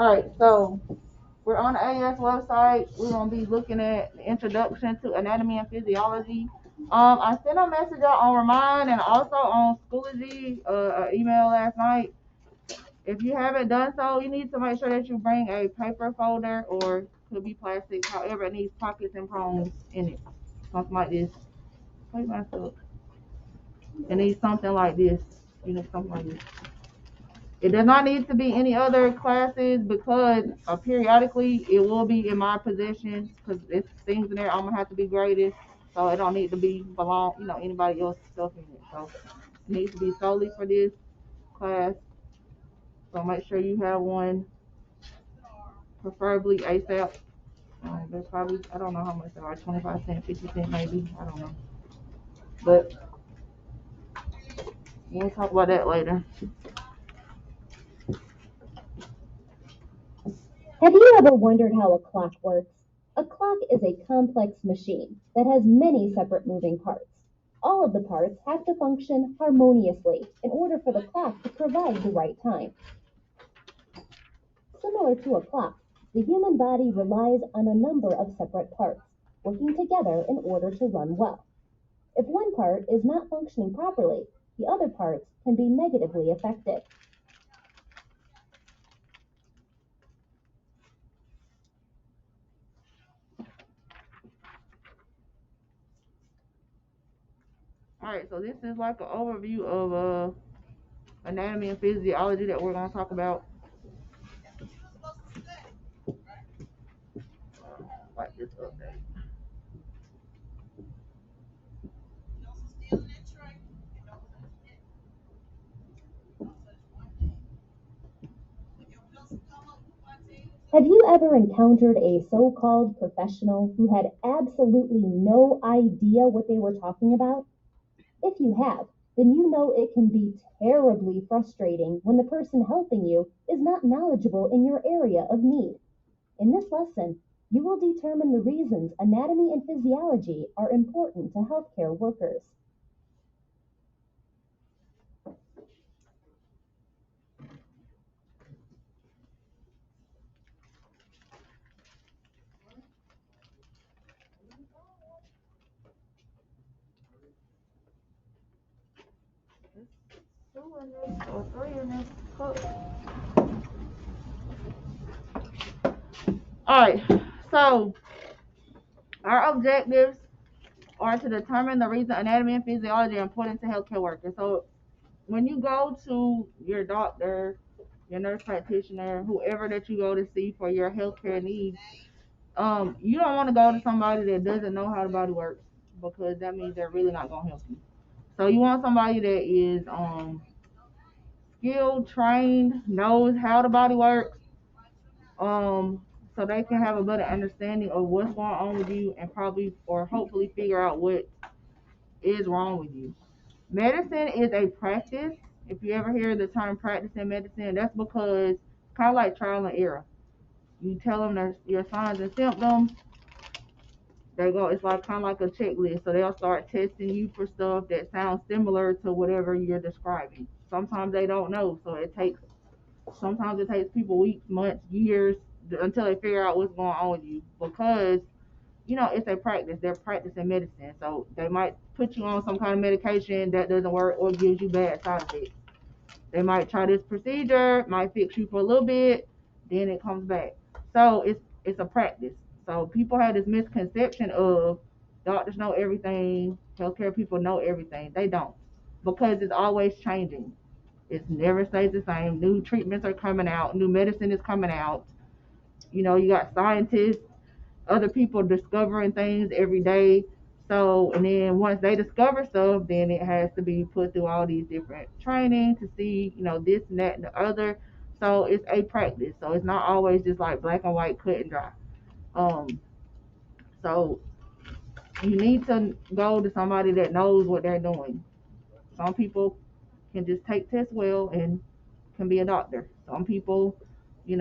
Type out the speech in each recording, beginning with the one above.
All right, so we're on the AS website. We're gonna be looking at the introduction to anatomy and physiology. I sent a message out on Remind and also on Schoology, email last night. If you haven't done so, you need to make sure that you bring a paper folder or could be plastic, however it needs pockets and prongs in it. Something like this. Wait myself. It needs something like this. You know, something like this. It does not need to be any other classes because periodically it will be in my possession because it's things in there I'm gonna have to be graded, so it don't need to be belong, anybody else's stuff in it. So it needs to be solely for this class. So make sure you have one, preferably ASAP. There's probably I don't know how much they are, 25 cents, 50 cents maybe, I don't know, but we'll talk about that later. Have you ever wondered how a clock works? A clock is a complex machine that has many separate moving parts. All of the parts have to function harmoniously in order for the clock to provide the right time. Similar to a clock, the human body relies on a number of separate parts, working together in order to run well. If one part is not functioning properly, the other parts can be negatively affected. All right, so this is like an overview of anatomy and physiology that we're gonna talk about. Like this update. Have you ever encountered a so called professional who had absolutely no idea what they were talking about? If you have, then you know it can be terribly frustrating when the person helping you is not knowledgeable in your area of need. In this lesson, you will determine the reasons anatomy and physiology are important to healthcare workers. Two in this or three in this cup. All right, so our objectives are to determine the reason anatomy and physiology are important to healthcare workers. So when you go to your doctor, your nurse practitioner, whoever that you go to see for your healthcare needs, you don't want to go to somebody that doesn't know how the body works because that means they're really not gonna help you. So you want somebody that is skilled, trained, knows how the body works, so they can have a better understanding of what's going on with you and probably or hopefully figure out what is wrong with you. Medicine is a practice. If you ever hear the term practice in medicine, that's because kind of like trial and error. You tell them your signs and symptoms. They go. It's like kind of like a checklist. So they'll start testing you for stuff that sounds similar to whatever you're describing. Sometimes they don't know, so it takes. Sometimes it takes people weeks, months, years until they figure out what's going on with you because it's a practice. They're practicing medicine, so they might put you on some kind of medication that doesn't work or gives you bad side effects. They might try this procedure, might fix you for a little bit, then it comes back. So it's a practice. So people have this misconception of doctors know everything, healthcare people know everything. They don't because it's always changing. It never stays the same. New treatments are coming out. New medicine is coming out. You got scientists, other people discovering things every day. So, and then once they discover stuff, then it has to be put through all these different training to see, this and that and the other. So it's a practice. So it's not always just like black and white, cut and dry. Um, so you need to go to somebody that knows what they're doing. Some people can just take tests well and can be a doctor. Some people, you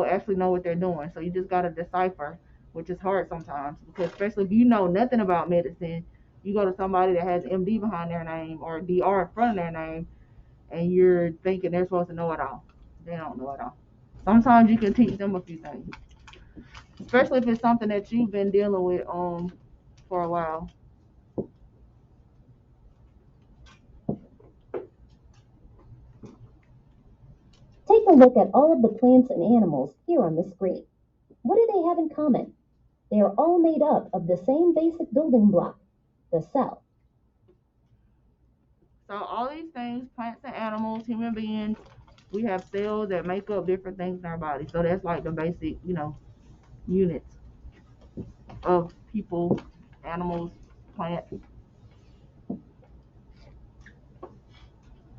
actually know what they're doing. So you just gotta decipher, which is hard sometimes because especially if you know nothing about medicine, you go to somebody that has MD behind their name or DR in front of their name, and you're thinking they're supposed to know it all. They don't know it all. Sometimes you can teach them a few things, especially if it's something that you've been dealing with for a while. Take a look at all of the plants and animals here on the screen. What do they have in common? They are all made up of the same basic building block, the cell. So all these things, plants and animals, human beings, we have cells that make up different things in our body. So that's like the basic, units of people, animals, plants.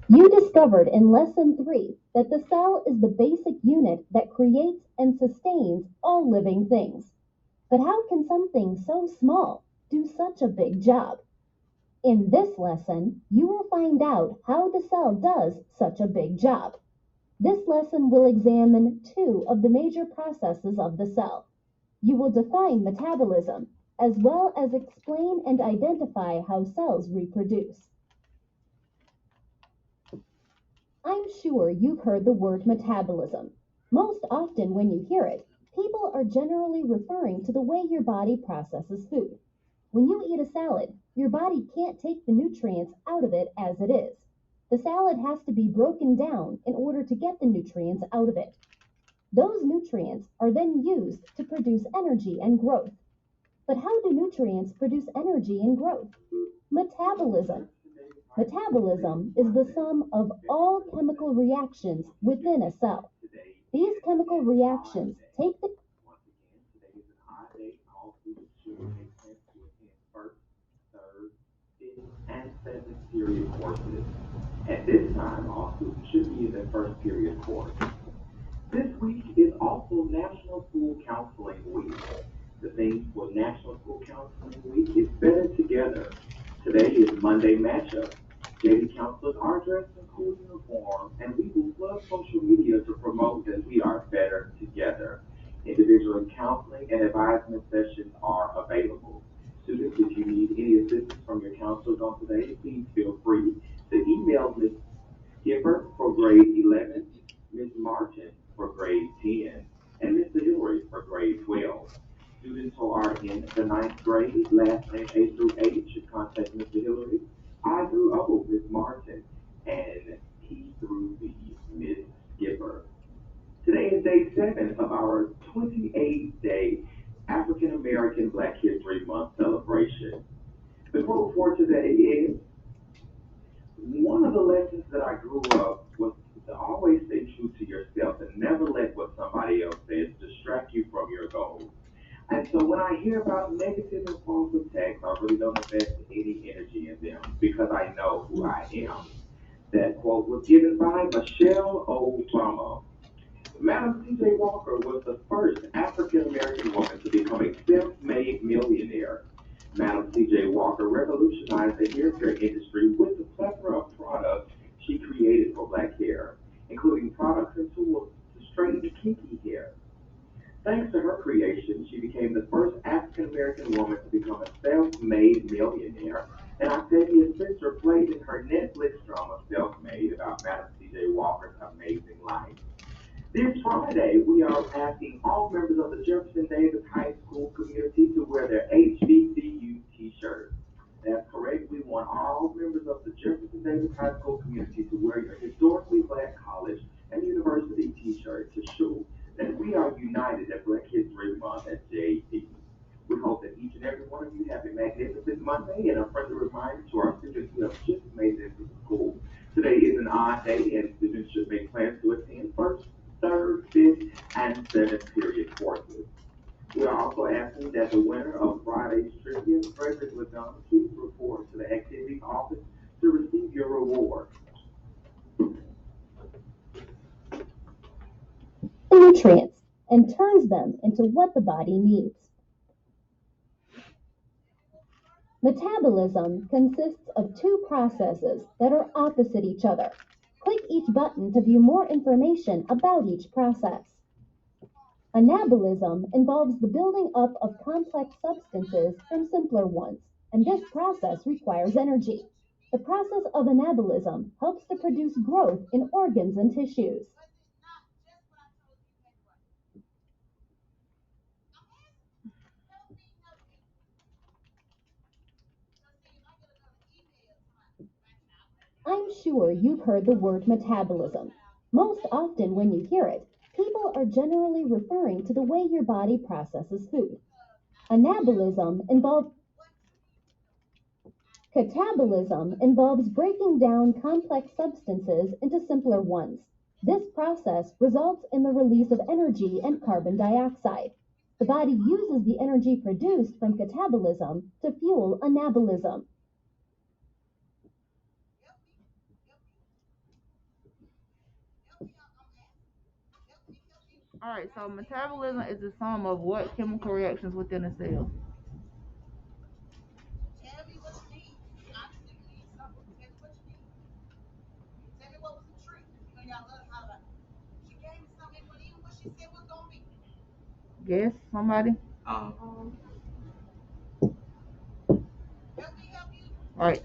You discovered in lesson 3 that the cell is the basic unit that creates and sustains all living things. But how can something so small do such a big job? In this lesson, you will find out how the cell does such a big job. This lesson will examine 2 of the major processes of the cell. You will define metabolism, as well as explain and identify how cells reproduce. I'm sure you've heard the word metabolism. Most often when you hear it, people are generally referring to the way your body processes food. When you eat a salad, your body can't take the nutrients out of it as it is. The salad has to be broken down in order to get the nutrients out of it. Those nutrients are then used to produce energy and growth. But how do nutrients produce energy and growth? Metabolism. Metabolism is the sum of all chemical reactions within a cell. These chemical reactions take the and seventh period courses. At this time, all students should be in their first period course. This week is also National School Counseling Week. The theme for National School Counseling Week is Better Together. Today is Monday Matchup. JV counselors are dressed in school uniforms, and we will flood social media to promote that we are better together. Individual counseling and advisement sessions are available. Students, if you need any assistance from your counselors on today, please feel free to email Ms. Skipper for grade 11, Ms. Martin for grade 10, and Mr. Hillary for grade 12. Students who are in the ninth grade, last name A through H, should contact Mr. Hillary, I through O, Ms. Martin, and P through V, Ms. Skipper. Today is day 7 of our 28-day African American Black History Month celebration. The quote for today is, one of the lessons that I grew up was to always stay true to yourself and never let what somebody else says distract you from your goals. And so when I hear about negative and false attacks, I really don't invest any energy in them because I know who I am. That quote was given by Michelle Obama. Madam C.J. Walker was the first African American woman to become a self-made millionaire. Madam C.J. Walker revolutionized the hair care industry with the plethora of products she created for black hair, including products and tools to straighten kinky hair. Thanks to her creation, she became the first African American woman to become a self-made millionaire, and Octavia Spencer played in her Netflix drama Self-Made about Madam C.J. Walker's amazing life. This Friday, we are asking all members of the Jefferson Davis High School community to wear their HBCU t-shirts. That's correct. We want all members of the Jefferson Davis High School community to wear your historically black college and university t-shirt to show that we are united at Black History Month at JD. We hope that each and every one of you have a magnificent Monday and a friendly reminder to our students who have just made it into the school. Today is an odd day and students should make plans to attend first, third, fifth, and seventh period courses. We are also asking that the winner of Friday's trivia, Frederick Ladonna, please report to the activities office to receive your reward. nutrients and turns them into what the body needs. Metabolism consists of 2 processes that are opposite each other. Click each button to view more information about each process. Anabolism involves the building up of complex substances from simpler ones, and this process requires energy. The process of anabolism helps to produce growth in organs and tissues. sure you've heard the word metabolism. Most often when you hear it, people are generally referring to the way your body processes food. Catabolism involves breaking down complex substances into simpler ones. This process results in the release of energy and carbon dioxide. The body uses the energy produced from catabolism to fuel anabolism. Alright, so metabolism is the sum of what chemical reactions within a cell? Guess somebody? Alright.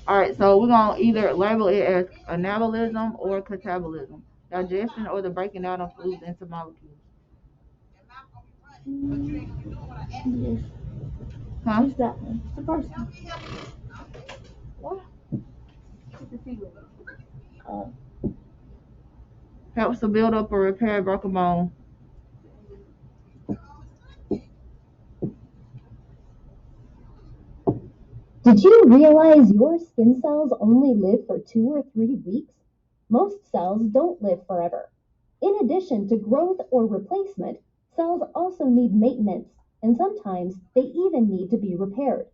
Alright, so we're going to either label it as anabolism or catabolism. Digestion or the breaking down of foods into molecules. Yes. Huh? Who's that one? The first one. What? Uh, Helps to build up or repair a broken bone. Did you realize your skin cells only live for 2 or 3 weeks? Most cells don't live forever. In addition to growth or replacement, cells also need maintenance, and sometimes they even need to be repaired.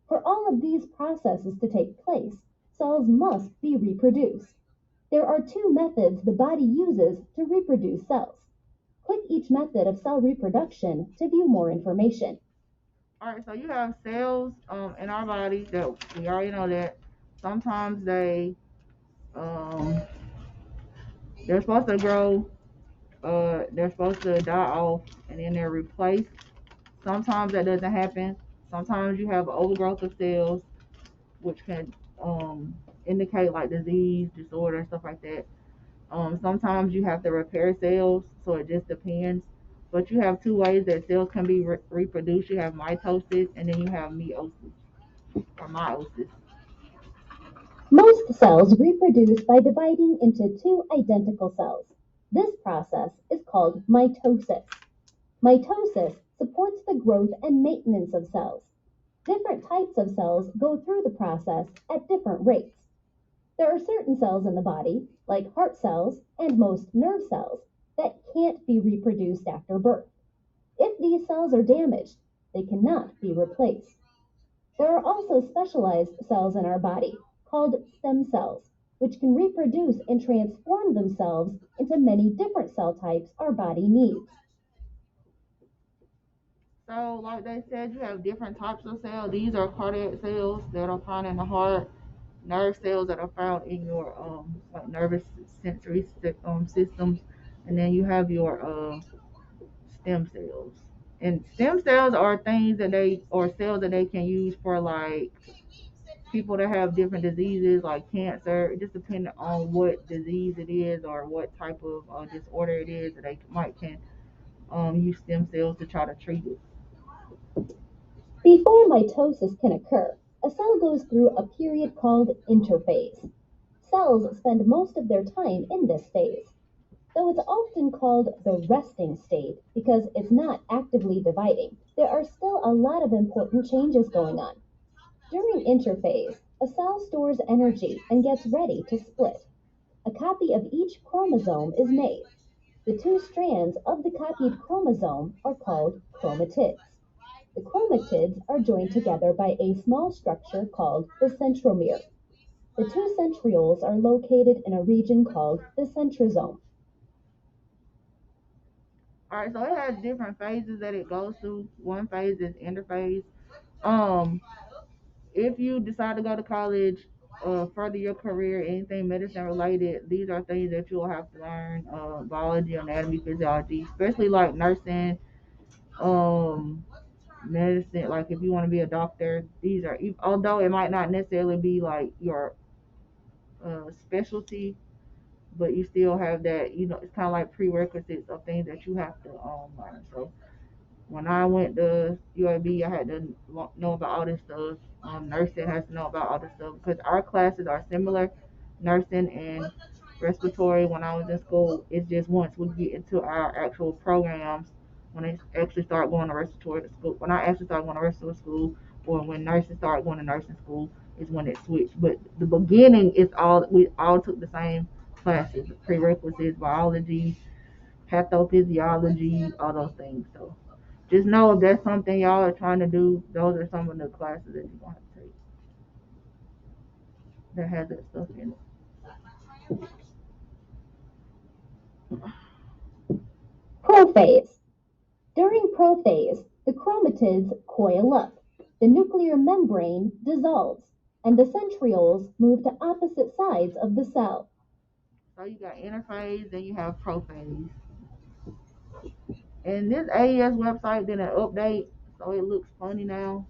For all of these processes to take place, cells must be reproduced. There are 2 methods the body uses to reproduce cells. Click each method of cell reproduction to view more information. Alright, so you have cells in our body that we already know that sometimes they're supposed to grow, they're supposed to die off, and then they're replaced. Sometimes that doesn't happen. Sometimes you have overgrowth of cells, which can indicate like disease, disorder, stuff like that. Sometimes you have to repair cells, so it just depends. But you have 2 ways that cells can be reproduced. You have mitosis and then you have meiosis or meiosis. Most cells reproduce by dividing into 2 identical cells. This process is called mitosis. Mitosis supports the growth and maintenance of cells. Different types of cells go through the process at different rates. There are certain cells in the body, like heart cells and most nerve cells, that can't be reproduced after birth. If these cells are damaged, they cannot be replaced. There are also specialized cells in our body, called stem cells, which can reproduce and transform themselves into many different cell types our body needs. So, like they said, you have different types of cells. These are cardiac cells that are found in the heart, nerve cells that are found in your like nervous sensory systems, and then you have your stem cells. And stem cells are things that they or cells that they can use for like people that have different diseases like cancer. It just depends on what disease it is or what type of disorder it is that they might can use stem cells to try to treat it. Before mitosis can occur, a cell goes through a period called interphase. Cells spend most of their time in this phase. Though it's often called the resting state because it's not actively dividing, there are still a lot of important changes going on. During interphase, a cell stores energy and gets ready to split. A copy of each chromosome is made. The 2 strands of the copied chromosome are called chromatids. The chromatids are joined together by a small structure called the centromere. The 2 centrioles are located in a region called the centrosome. Alright, so it has different phases that it goes through. One phase is interphase. Um, if you decide to go to college, further your career, anything medicine related, these are things that you'll have to learn. Biology, anatomy, physiology, especially like nursing, um, medicine. Like if you want to be a doctor, these are although it might not necessarily be like your specialty, but you still have that. It's kind of like prerequisites of things that you have to learn. So When I went to UAB, I had to know about all this stuff. Nursing has to know about all this stuff because our classes are similar. Nursing and respiratory, when I was in school, it's just once we get into our actual programs, when they actually start going to respiratory school, when I actually started going to respiratory school, or when nurses start going to nursing school, is when it switched. But the beginning is we all took the same classes, prerequisites, biology, pathophysiology, all those things. So just know if that's something y'all are trying to do, those are some of the classes that you're going to have to take that has that stuff in it. Prophase. During prophase, the chromatids coil up, the nuclear membrane dissolves, and the centrioles move to opposite sides of the cell. So you got interphase, then you have prophase. And this AES website did an update, so it looks funny now.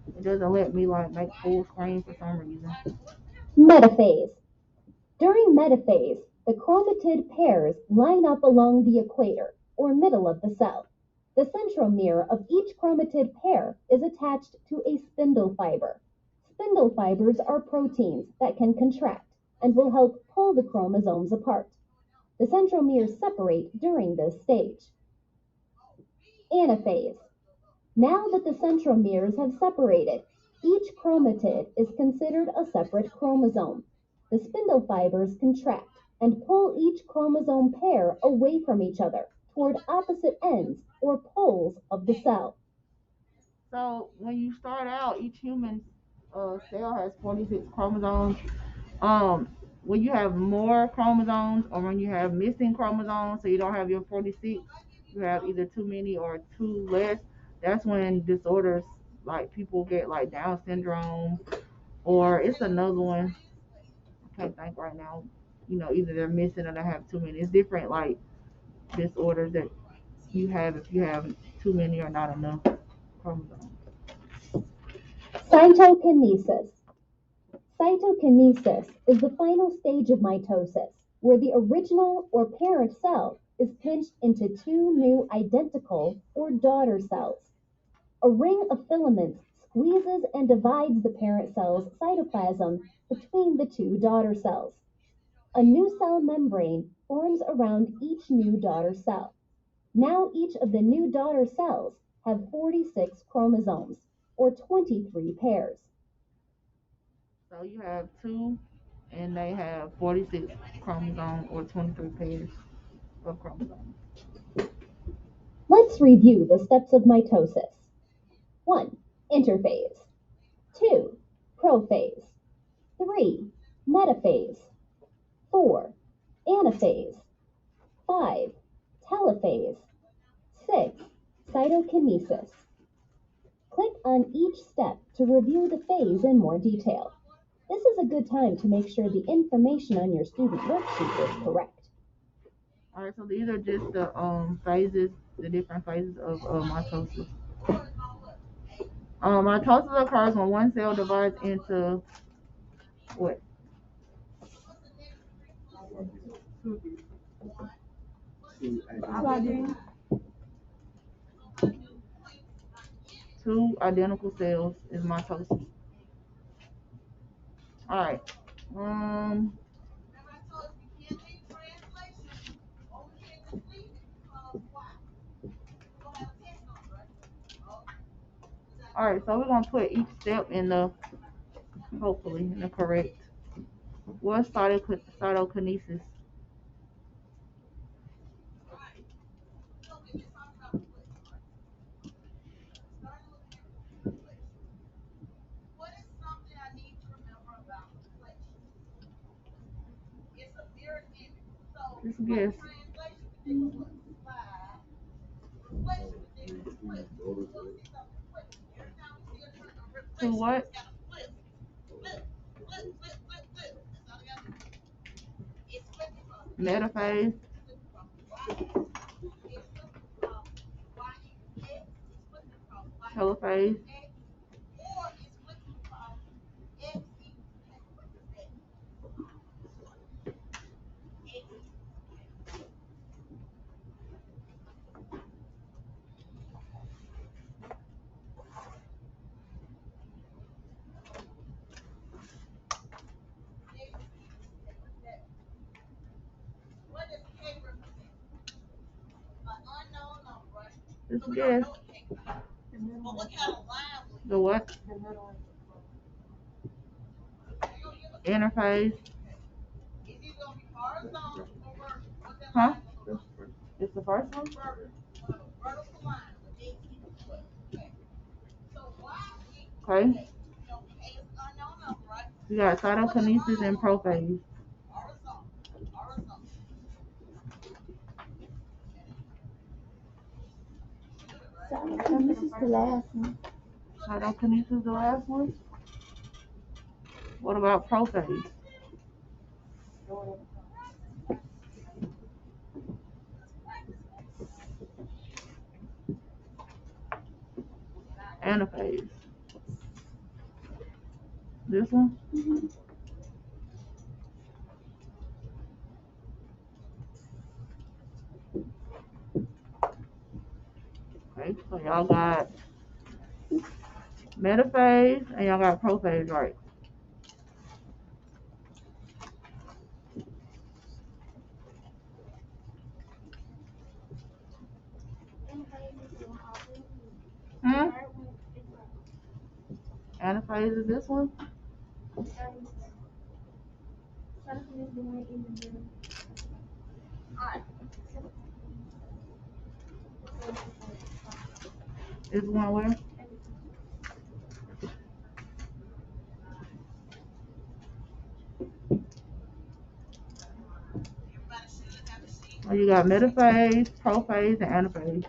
It doesn't let me like make full screen for some reason. Metaphase. During metaphase, the chromatid pairs line up along the equator, or middle of the cell. The centromere of each chromatid pair is attached to a spindle fiber. Spindle fibers are proteins that can contract and will help pull the chromosomes apart. The centromeres separate during this stage. Anaphase. Now that the centromeres have separated, each chromatid is considered a separate chromosome. The spindle fibers contract and pull each chromosome pair away from each other toward opposite ends or poles of the cell. So when you start out, each human cell has 46 chromosomes. Um, when you have more chromosomes or when you have missing chromosomes, so you don't have your 46, you have either too many or too less. That's when disorders like people get like Down syndrome, or it's another one. I can't think right now. Either they're missing or they have too many. It's different like disorders that you have if you have too many or not enough chromosomes. Cytokinesis. Cytokinesis is the final stage of mitosis, where the original or parent cell is pinched into two new identical or daughter cells. A ring of filaments squeezes and divides the parent cell's cytoplasm between the two daughter cells. A new cell membrane forms around each new daughter cell. Now each of the new daughter cells have 46 chromosomes, or 23 pairs. So you have two, and they have 46 chromosomes or 23 pairs of chromosomes. Let's review the steps of mitosis. 1. Interphase. 2. Prophase. 3. Metaphase. 4. Anaphase. 5. Telophase. 6. Cytokinesis. Click on each step to review the phase in more detail. This is a good time to make sure the information on your student worksheet is correct. All right, so these are just the phases, the different phases of mitosis. Mitosis occurs when one cell divides into what? Two identical cells is mitosis. All right. All right, so we're gonna put each step hopefully in the correct. What's cytokinesis? Just guess. To what? Metaphase. Telophase. Just guess. The what? Interface. Huh? It's the first one? Okay. We got cytokinesis and prophase. So this is the last one. Cytokinesis the last one? What about prophase? Anaphase. This one? Okay, so y'all got metaphase and y'all got prophase, right? Hmm? Anaphase is this one? Is one where? Oh, you got metaphase, prophase, and anaphase.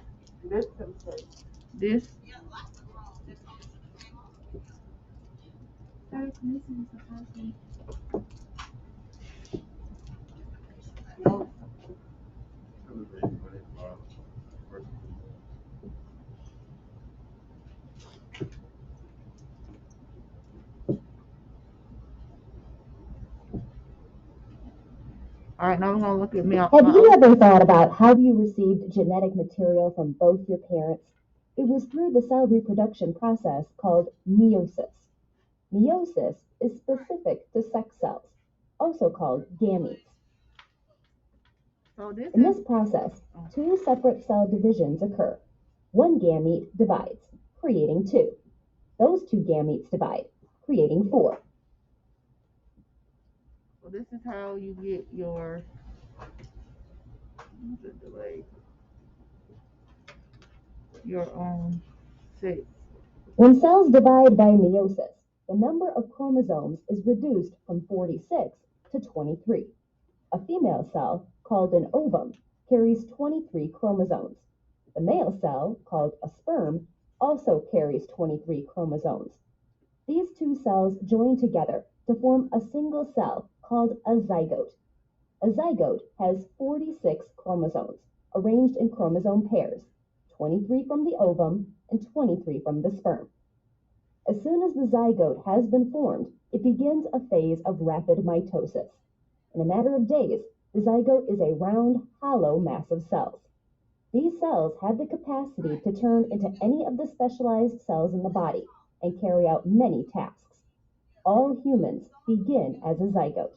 This? All right, now we're gonna look at me. Have you ever thought about how you received genetic material from both your parents? It was through the cell reproduction process called meiosis. Meiosis is specific to sex cells, also called gametes. So this In is this process, two separate cell divisions occur. One gamete divides, creating two. Those two gametes divide, creating four. so this is how you get your sex. When cells divide by meiosis, the number of chromosomes is reduced from 46 to 23. A female cell, called an ovum, carries 23 chromosomes. The male cell, called a sperm, also carries 23 chromosomes. These two cells join together to form a single cell called a zygote. A zygote has 46 chromosomes, arranged in chromosome pairs, 23 from the ovum and 23 from the sperm. As soon as the zygote has been formed, it begins a phase of rapid mitosis. In a matter of days, the zygote is a round, hollow mass of cells. These cells have the capacity to turn into any of the specialized cells in the body and carry out many tasks. All humans begin as a zygote.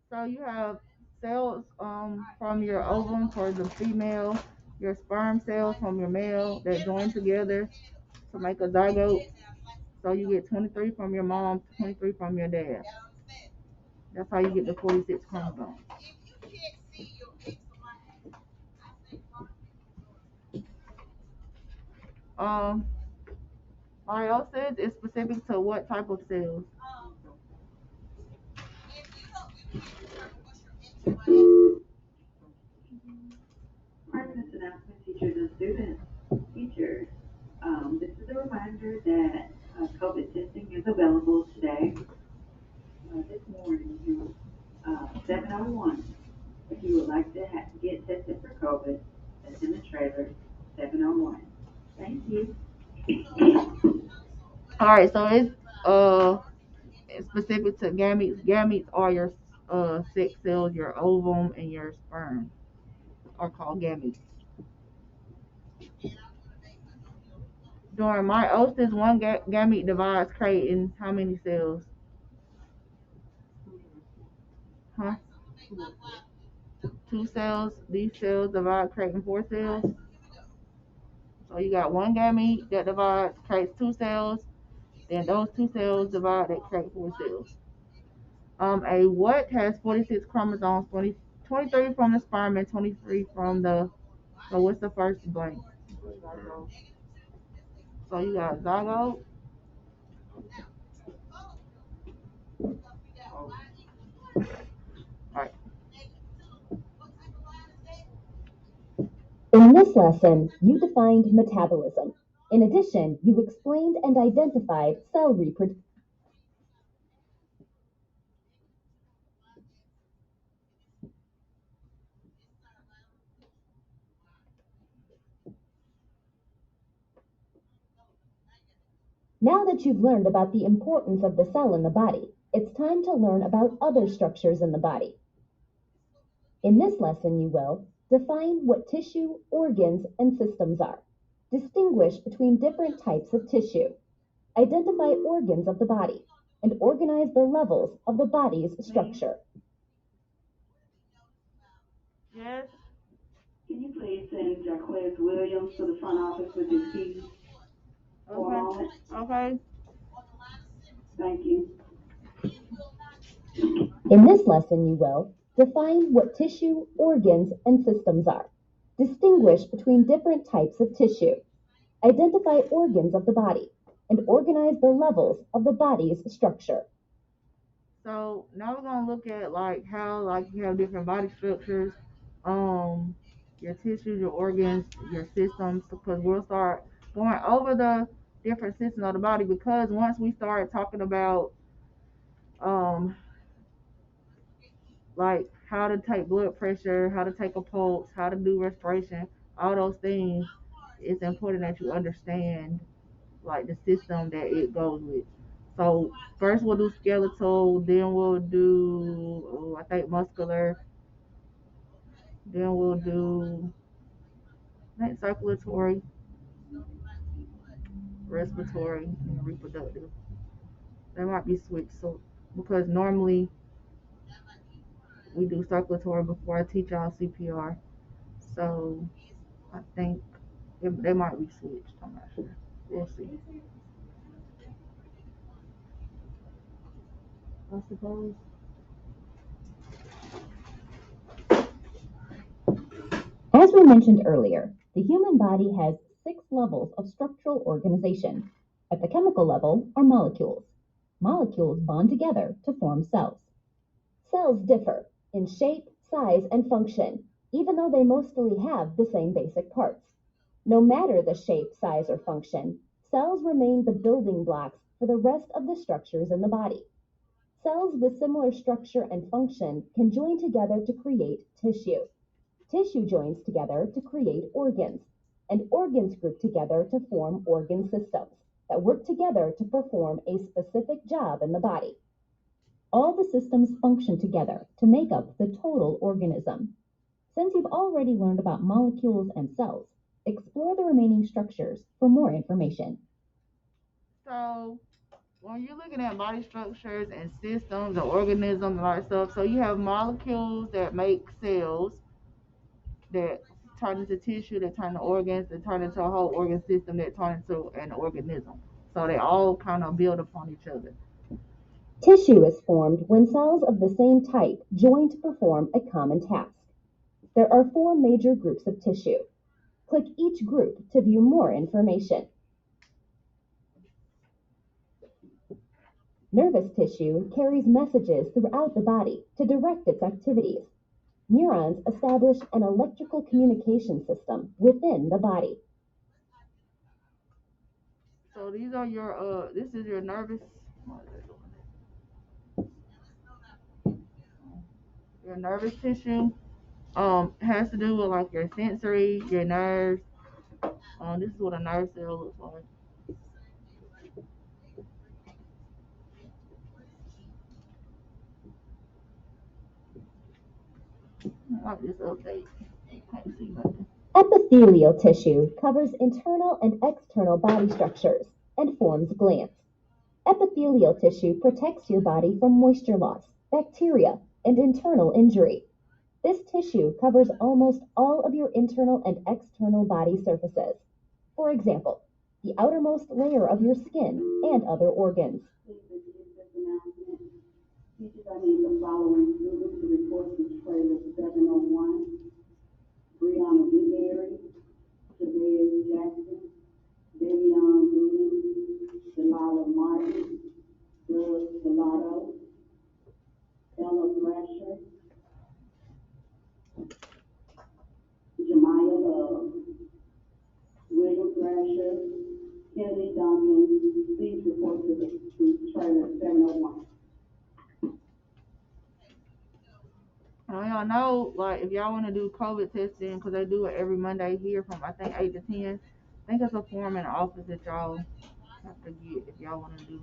So you have cells from your ovum for the female, your sperm cells from your male that join together to make a zygote. So you get 23 from your mom, 23 from your dad. That's how you get the 46 chromosomes. Meiosis is specific to what type of cells? This announcement, teachers and students. Teachers, this is a reminder that COVID testing is available today. This morning, 7:01. If you would like to get tested for COVID, that's in the trailer, 7:01. Thank you. All right, so it's specific to gametes. Gametes are your sex cells, your ovum, and your sperm are called gametes. During meiosis, one gamete divides, creating how many cells? Huh? 2 cells. These cells divide, creating 4 cells. So you got one gamete that divides, creates 2 cells, then those 2 cells divide, that create 4 cells. A what has 46 chromosomes, 23 from the sperm and 23 from the, so what's the first blank? So you got zygote. Alright. In this lesson, you defined metabolism. In addition, you explained and identified cell reproduction. Now that you've learned about the importance of the cell in the body, it's time to learn about other structures in the body. In this lesson, you will define what tissue, organs, and systems are. Distinguish between different types of tissue. Identify organs of the body and organize the levels of the body's structure. Yes. Can you please send Jaquez Williams to the front office with his keys for a moment? Okay. Thank you. In this lesson, you will define what tissue, organs, and systems are. Distinguish between different types of tissue. Identify organs of the body and organize the levels of the body's structure. So now we're gonna look at like how like you have different body structures, your tissues, your organs, your systems, because we'll start going over the different systems of the body, because once we start talking about like how to take blood pressure, how to take a pulse, how to do respiration, all those things, it's important that you understand like the system that it goes with. So first we'll do skeletal, then we'll do I think muscular, then we'll do I think circulatory, respiratory, and reproductive. They might be switched, so because normally we do circulatory before I teach y'all CPR. So I think they might be switched. I'm not sure. We'll see. I suppose. As we mentioned earlier, the human body has 6 levels of structural organization. At the chemical level are molecules. Molecules bond together to form cells. Cells differ in shape, size, and function, even though they mostly have the same basic parts. No matter the shape, size, or function, cells remain the building blocks for the rest of the structures in the body. Cells with similar structure and function can join together to create tissue. Tissue joins together to create organs, and organs group together to form organ systems that work together to perform a specific job in the body. All the systems function together to make up the total organism. Since you've already learned about molecules and cells, explore the remaining structures for more information. So when you're looking at body structures and systems and organisms and all that stuff, so you have molecules that make cells that turn into tissue, that turn to organs, that turn into a whole organ system, that turn into an organism. So they all kind of build upon each other. Tissue is formed when cells of the same type join to perform a common task. There are 4 major groups of tissue. Click each group to view more information. Nervous tissue carries messages throughout the body to direct its activities. Neurons establish an electrical communication system within the body. So these are your this is your nervous. Your nervous tissue has to do with like your sensory, your nerves. This is what a nerve cell looks like. I like this update. Can't see nothing. Epithelial tissue covers internal and external body structures and forms glands. Epithelial tissue protects your body from moisture loss, bacteria, and internal injury. This tissue covers almost all of your internal and external body surfaces. For example, the outermost layer of your skin and other organs. Teachers, I need the following students to report to trailer 701. Brianna Newberry, Shabazz Jackson, Davion Gruden, Delilah Martin, Doug Stellato, Ella Thrasher, Jemiah Love, William Thrasher, Kennedy Duncan. Please report to trailer 701. Now, y'all know, like, if y'all want to do COVID testing, because they do it every Monday here from, I think, 8 to 10. I think it's a form in the office that y'all have to get if y'all want to do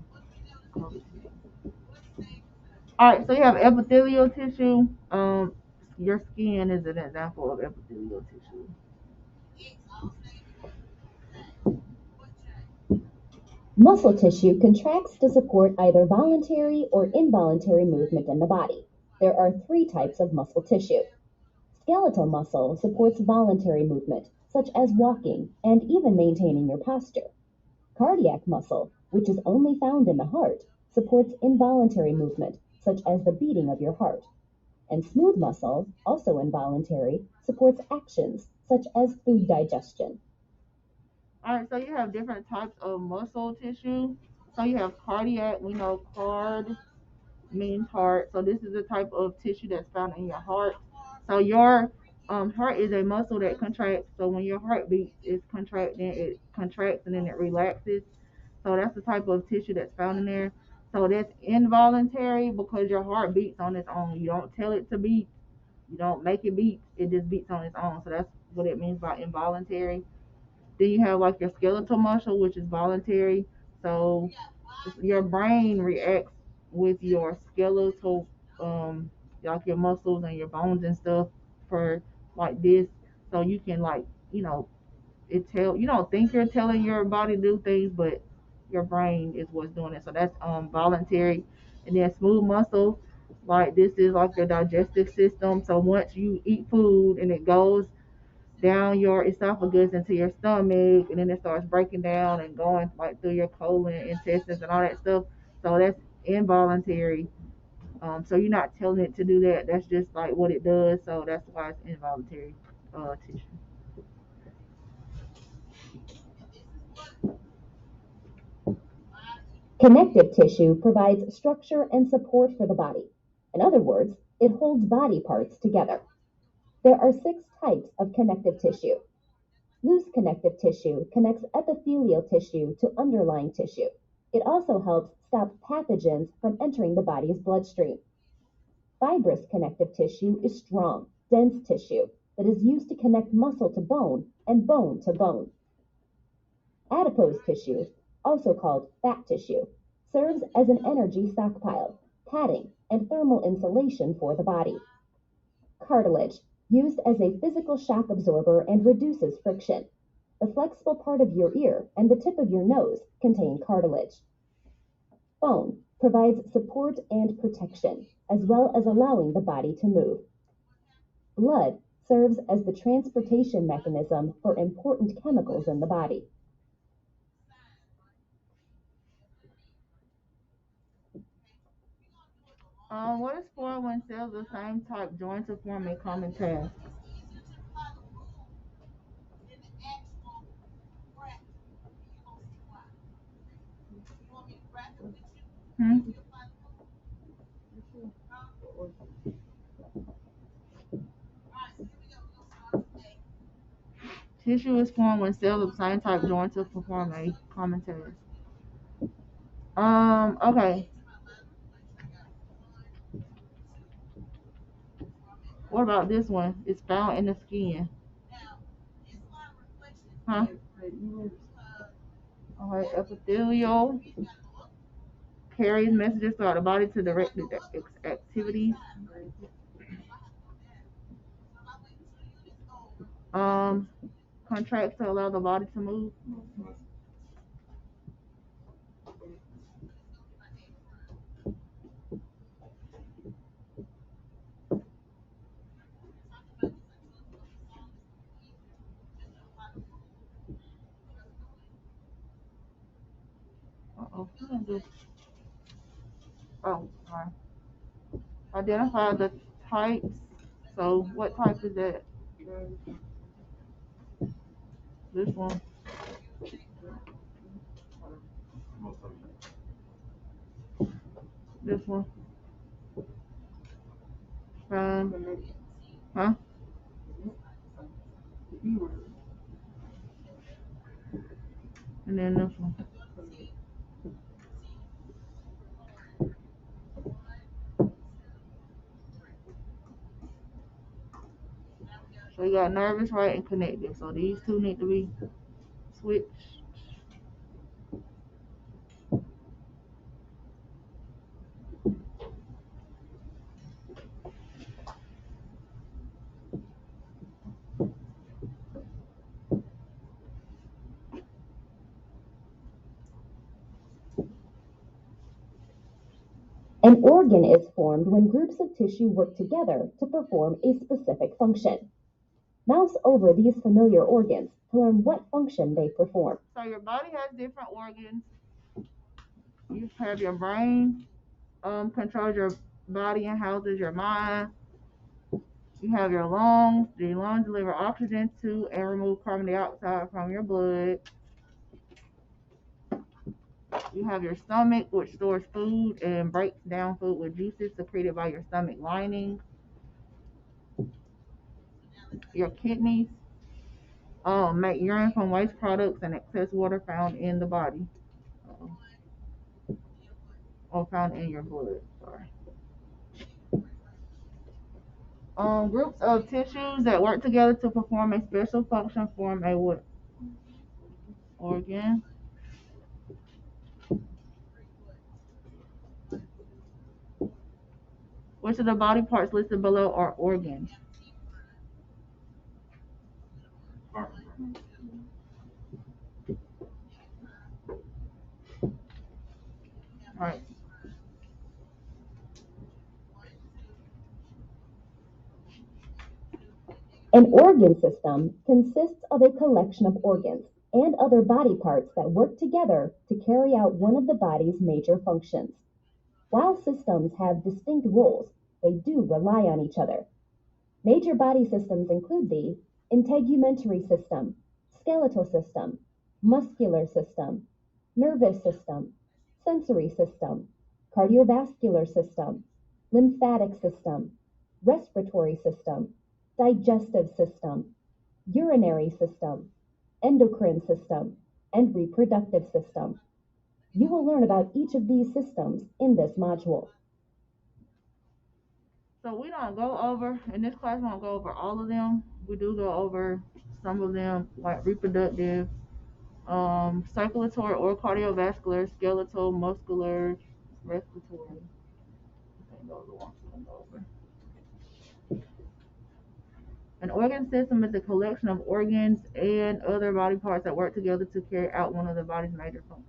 COVID testing. All right, so you have epithelial tissue. Your skin is an example of epithelial tissue. Muscle tissue contracts to support either voluntary or involuntary movement in the body. There are 3 types of muscle tissue. Skeletal muscle supports voluntary movement, such as walking and even maintaining your posture. Cardiac muscle, which is only found in the heart, supports involuntary movement, such as the beating of your heart. And smooth muscle, also involuntary, supports actions, such as food digestion. All right, so you have different types of muscle tissue. So you have cardiac. We know card means heart. So this is a type of tissue that's found in your heart. So your heart is a muscle that contracts. So when your heart beats, it's contracting. It contracts and then it relaxes. So that's the type of tissue that's found in there. So that's involuntary because your heart beats on its own. You don't tell it to beat. You don't make it beat. It just beats on its own. So that's what it means by involuntary. Then you have like your skeletal muscle, which is voluntary. So your brain reacts with your skeletal, like your muscles and your bones and stuff for like this. So you can like, you don't think you're telling your body to do things, but your brain is what's doing it. So that's voluntary. And then smooth muscle, like this is like your digestive system. So once you eat food and it goes down your esophagus into your stomach, and then it starts breaking down and going like through your colon, intestines, and all that stuff. So that's involuntary. So you're not telling it to do that. That's just like what it does. So that's why it's involuntary tissue. Connective tissue provides structure and support for the body. In other words, it holds body parts together. There are 6 types of connective tissue. Loose connective tissue connects epithelial tissue to underlying tissue. It also helps stop pathogens from entering the body's bloodstream. Fibrous connective tissue is strong, dense tissue that is used to connect muscle to bone and bone to bone. Adipose tissue, also called fat tissue, serves as an energy stockpile, padding, and thermal insulation for the body. Cartilage, used as a physical shock absorber and reduces friction. The flexible part of your ear and the tip of your nose contain cartilage. Bone provides support and protection, as well as allowing the body to move. Blood serves as the transportation mechanism for important chemicals in the body. What is formed when cells of the same type join to form a common task? Hmm? Tissue is formed when cells of the same type join to perform a common task. Okay. What about this one? It's found in the skin. Huh? Alright, epithelial carries messages throughout the body to direct its activities. Um, Contracts to allow the body to move. do? Oh, sorry. Identify the types. So what type is that? This one. This one. Huh? And then this one. So you got nervous, right, and connective. So these two need to be switched. An organ is formed when groups of tissue work together to perform a specific function. Mouse over these familiar organs to learn what function they perform. So your body has different organs. You have your brain, controls your body and houses your mind. You have your lungs. The lungs deliver oxygen to and remove carbon dioxide from your blood. You have your stomach, which stores food and breaks down food with juices secreted by your stomach lining. Your kidneys make urine from waste products and excess water found in the body, or found in your blood. Sorry. Groups of tissues that work together to perform a special function form a what? Organ. Which of the body parts listed below are organs? Right. An organ system consists of a collection of organs and other body parts that work together to carry out one of the body's major functions. While systems have distinct roles, they do rely on each other. Major body systems include the integumentary system, skeletal system, muscular system, nervous system, sensory system, cardiovascular system, lymphatic system, respiratory system, digestive system, urinary system, endocrine system, and reproductive system. You will learn about each of these systems in this module. So we don't go over, in this class we don't go over all of them. We do go over some of them, like reproductive, circulatory or cardiovascular, skeletal, muscular, respiratory. I think those are the ones we're gonna go over. An organ system is a collection of organs and other body parts that work together to carry out one of the body's major functions.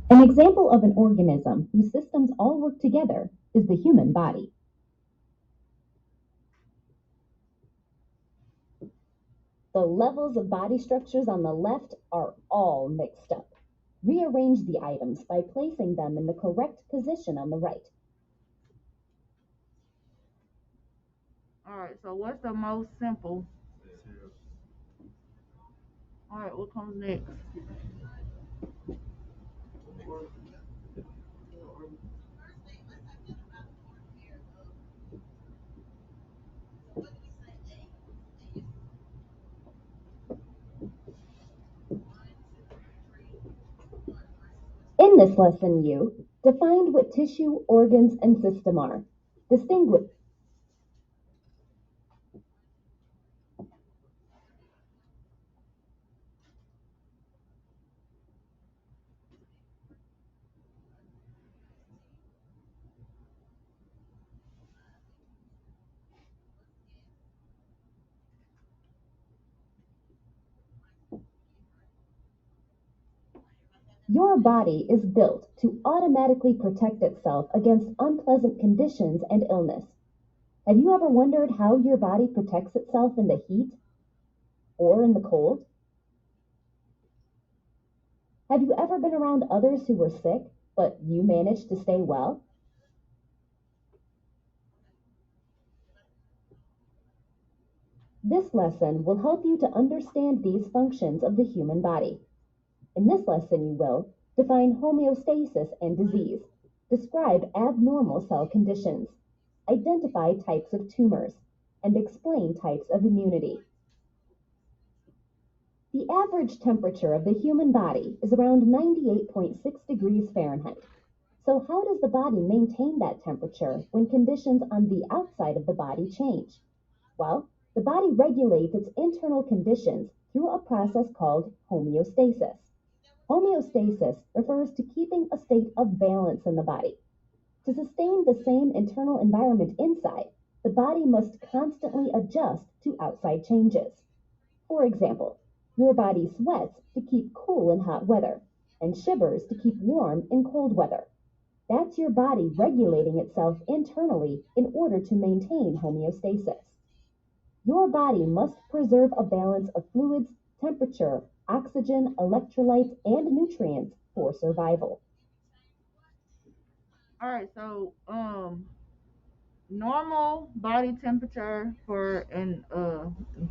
An example of an organism whose systems all work together is the human body. The levels of body structures on the left are all mixed up. Rearrange the items by placing them in the correct position on the right. Alright, so what's the most simple? Alright, what comes next? In this lesson, you defined what tissue, organs, and system are. Distinguish. Your body is built to automatically protect itself against unpleasant conditions and illness. Have you ever wondered how your body protects itself in the heat or in the cold? Have you ever been around others who were sick, but you managed to stay well? This lesson will help you to understand these functions of the human body. In this lesson, you will define homeostasis and disease, describe abnormal cell conditions, identify types of tumors, and explain types of immunity. The average temperature of the human body is around 98.6 degrees Fahrenheit. So how does the body maintain that temperature when conditions on the outside of the body change? Well, the body regulates its internal conditions through a process called homeostasis. Homeostasis refers to keeping a state of balance in the body. To sustain the same internal environment inside, the body must constantly adjust to outside changes. For example, your body sweats to keep cool in hot weather and shivers to keep warm in cold weather. That's your body regulating itself internally in order to maintain homeostasis. Your body must preserve a balance of fluids, temperature, oxygen, electrolytes, and nutrients for survival. All right, so normal body temperature for an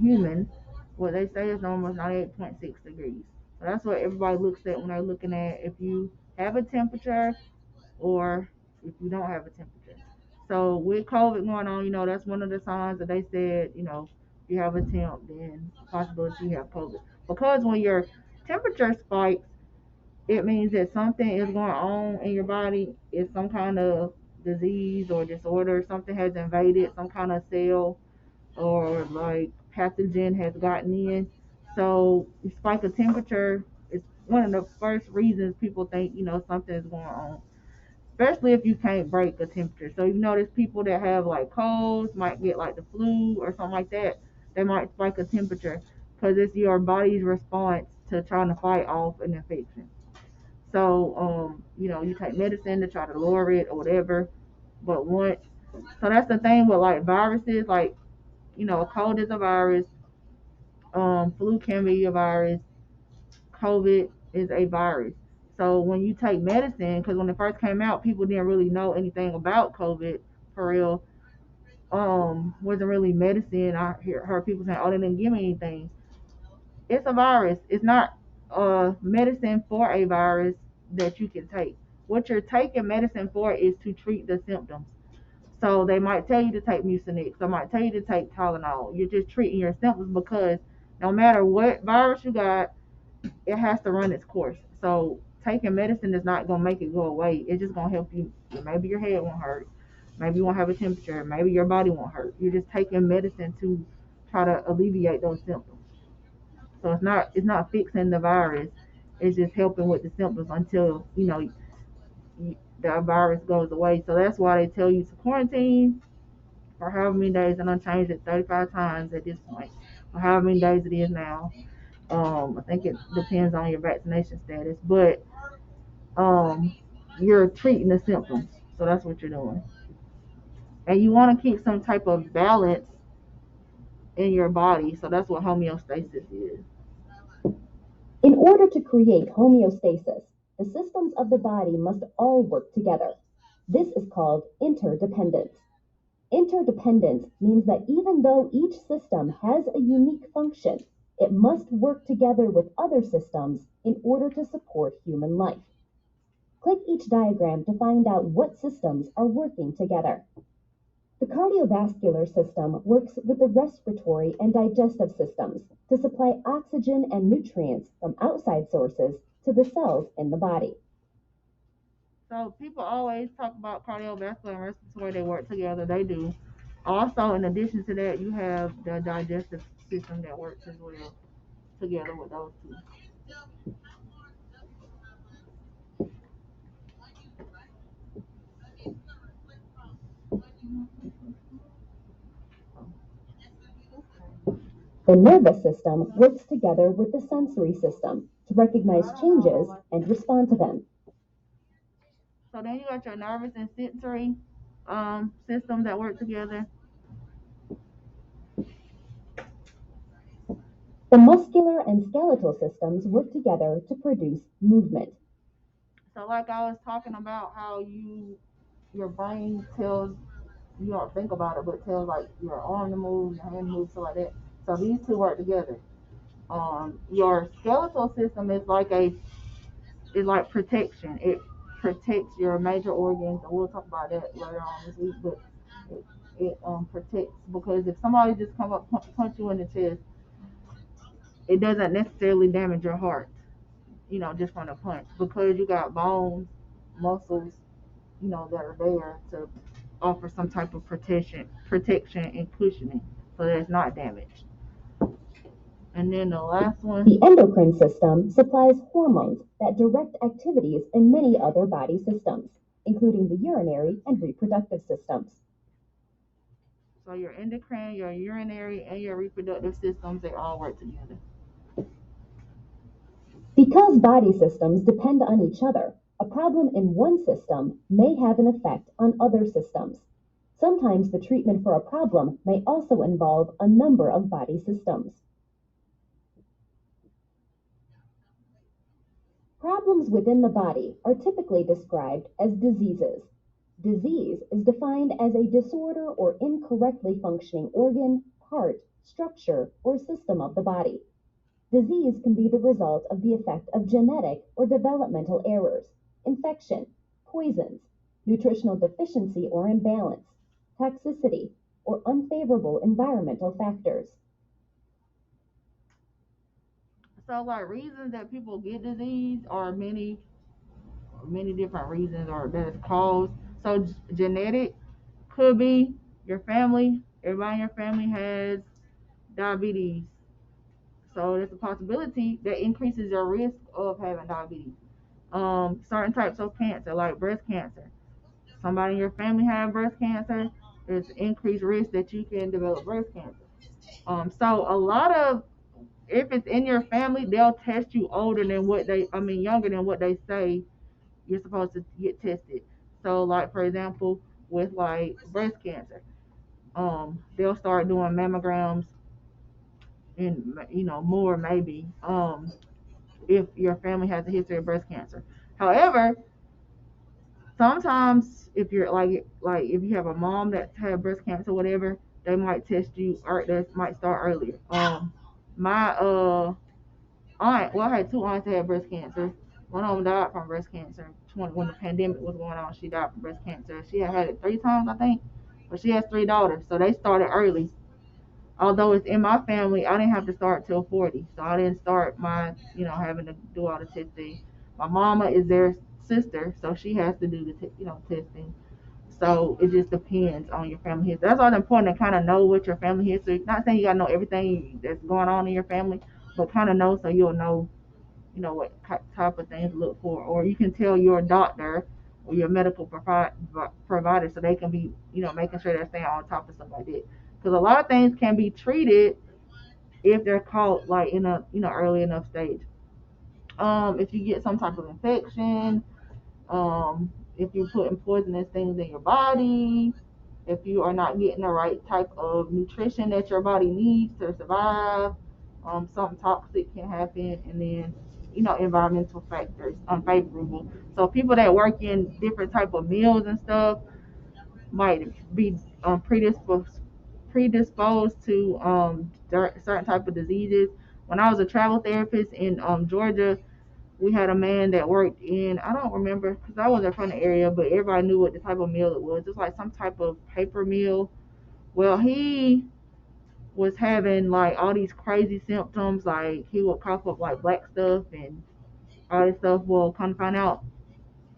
human, what they say is normal is 98.6 degrees. So that's what everybody looks at when they're looking at if you have a temperature or if you don't have a temperature. So with COVID going on, that's one of the signs that they said, if you have a temp, then possibility you have COVID. Because when your temperature spikes, it means that something is going on in your body. It's some kind of disease or disorder. Something has invaded some kind of cell or like pathogen has gotten in. So you spike a temperature. It's one of the first reasons people think something is going on, especially if you can't break a temperature. So you notice people that have like colds might get like the flu or something like that. They might spike a temperature because it's your body's response to trying to fight off an infection. So, you take medicine to try to lower it or whatever. But so that's the thing with like viruses, like, a cold is a virus, flu can be a virus, COVID is a virus. So when you take medicine, because when it first came out, people didn't really know anything about COVID for real. Wasn't really medicine. Heard people saying, "Oh, they didn't give me anything." It's a virus. It's not medicine for a virus that you can take. What you're taking medicine for is to treat the symptoms. So they might tell you to take Mucinex. They might tell you to take Tylenol. You're just treating your symptoms because no matter what virus you got, it has to run its course. So taking medicine is not gonna make it go away. It's just gonna help you. Maybe your head won't hurt. Maybe you won't have a temperature. Maybe your body won't hurt. You're just taking medicine to try to alleviate those symptoms. So it's not fixing the virus. It's just helping with the symptoms until the virus goes away. So that's why they tell you to quarantine for however many days, and I changed it 35 times at this point, or however many days it is now. I think it depends on your vaccination status, but you're treating the symptoms. So that's what you're doing, and you want to keep some type of balance in your body. So that's what homeostasis is. In order to create homeostasis, the systems of the body must all work together. This is called interdependence. Interdependence means that even though each system has a unique function, it must work together with other systems in order to support human life. Click each diagram to find out what systems are working together. The cardiovascular system works with the respiratory and digestive systems to supply oxygen and nutrients from outside sources to the cells in the body. So people always talk about cardiovascular and respiratory. They work together. They do. Also, in addition to that, you have the digestive system that works as well together with those two. The nervous system works together with the sensory system to recognize changes and respond to them. So then you got your nervous and sensory systems that work together. The muscular and skeletal systems work together to produce movement. So like I was talking about how your brain tells you don't think about it, but tells like your arm to move, your hand to move, stuff like that. So these two work together. Your skeletal system is like protection. It protects your major organs, and we'll talk about that later on this week. But it protects because if somebody just come up punch you in the chest, it doesn't necessarily damage your heart. Just from the punch because you got bones, muscles, that are there to offer some type of protection and cushioning, so that it's not damaged. And then the last one, The endocrine system supplies hormones that direct activities in many other body systems, including the urinary and reproductive systems. so your endocrine, your urinary, and your reproductive systems, they all work together. Because body systems depend on each other, a problem in one system may have an effect on other systems. Sometimes the treatment for a problem may also involve a number of body systems. Problems within the body are typically described as diseases. Disease is defined as a disorder or incorrectly functioning organ, part, structure, or system of the body. Disease can be the result of the effect of genetic or developmental errors, infection, poisons, nutritional deficiency or imbalance, toxicity, or unfavorable environmental factors. So like reasons that people get disease are many different reasons or that it's caused. So genetic could be your family. Everybody in your family has diabetes. So there's a possibility that increases your risk of having diabetes. Certain types of cancer, like breast cancer. Somebody in your family have breast cancer, there's increased risk that you can develop breast cancer. So a lot of if it's in your family, they'll test you younger than what they say you're supposed to get tested. So like for example, with like breast cancer, they'll start doing mammograms and more maybe if your family has a history of breast cancer. However, sometimes if you're like if you have a mom that had breast cancer or whatever, they might test you or that might start earlier. My aunt, well, I had two aunts that had breast cancer. One of them died from breast cancer. When the pandemic was going on, she died from breast cancer. She had it 3 times, I think, but she has 3 daughters, so they started early. Although it's in my family, I didn't have to start till 40, so I didn't start my, having to do all the testing. My mama is their sister, so she has to do the, testing. So it just depends on your family history. That's why it's important to kind of know what your family history. Not saying you gotta know everything that's going on in your family, but kind of know so you'll know, what type of things to look for, or you can tell your doctor or your medical provider so they can be, making sure they're staying on top of stuff like that. Because a lot of things can be treated if they're caught like in a, early enough stage. If you get some type of infection, if you're putting poisonous things in your body, if you are not getting the right type of nutrition that your body needs to survive, something toxic can happen, and then environmental factors unfavorable. So people that work in different type of meals and stuff might be predisposed to certain type of diseases. When I was a travel therapist in Georgia, we had a man that worked in, I don't remember because I wasn't from the area, but everybody knew what the type of meal it was. It's like some type of paper meal. Well, he was having like all these crazy symptoms, like he would cough up like black stuff and all this stuff. Well, come to find out,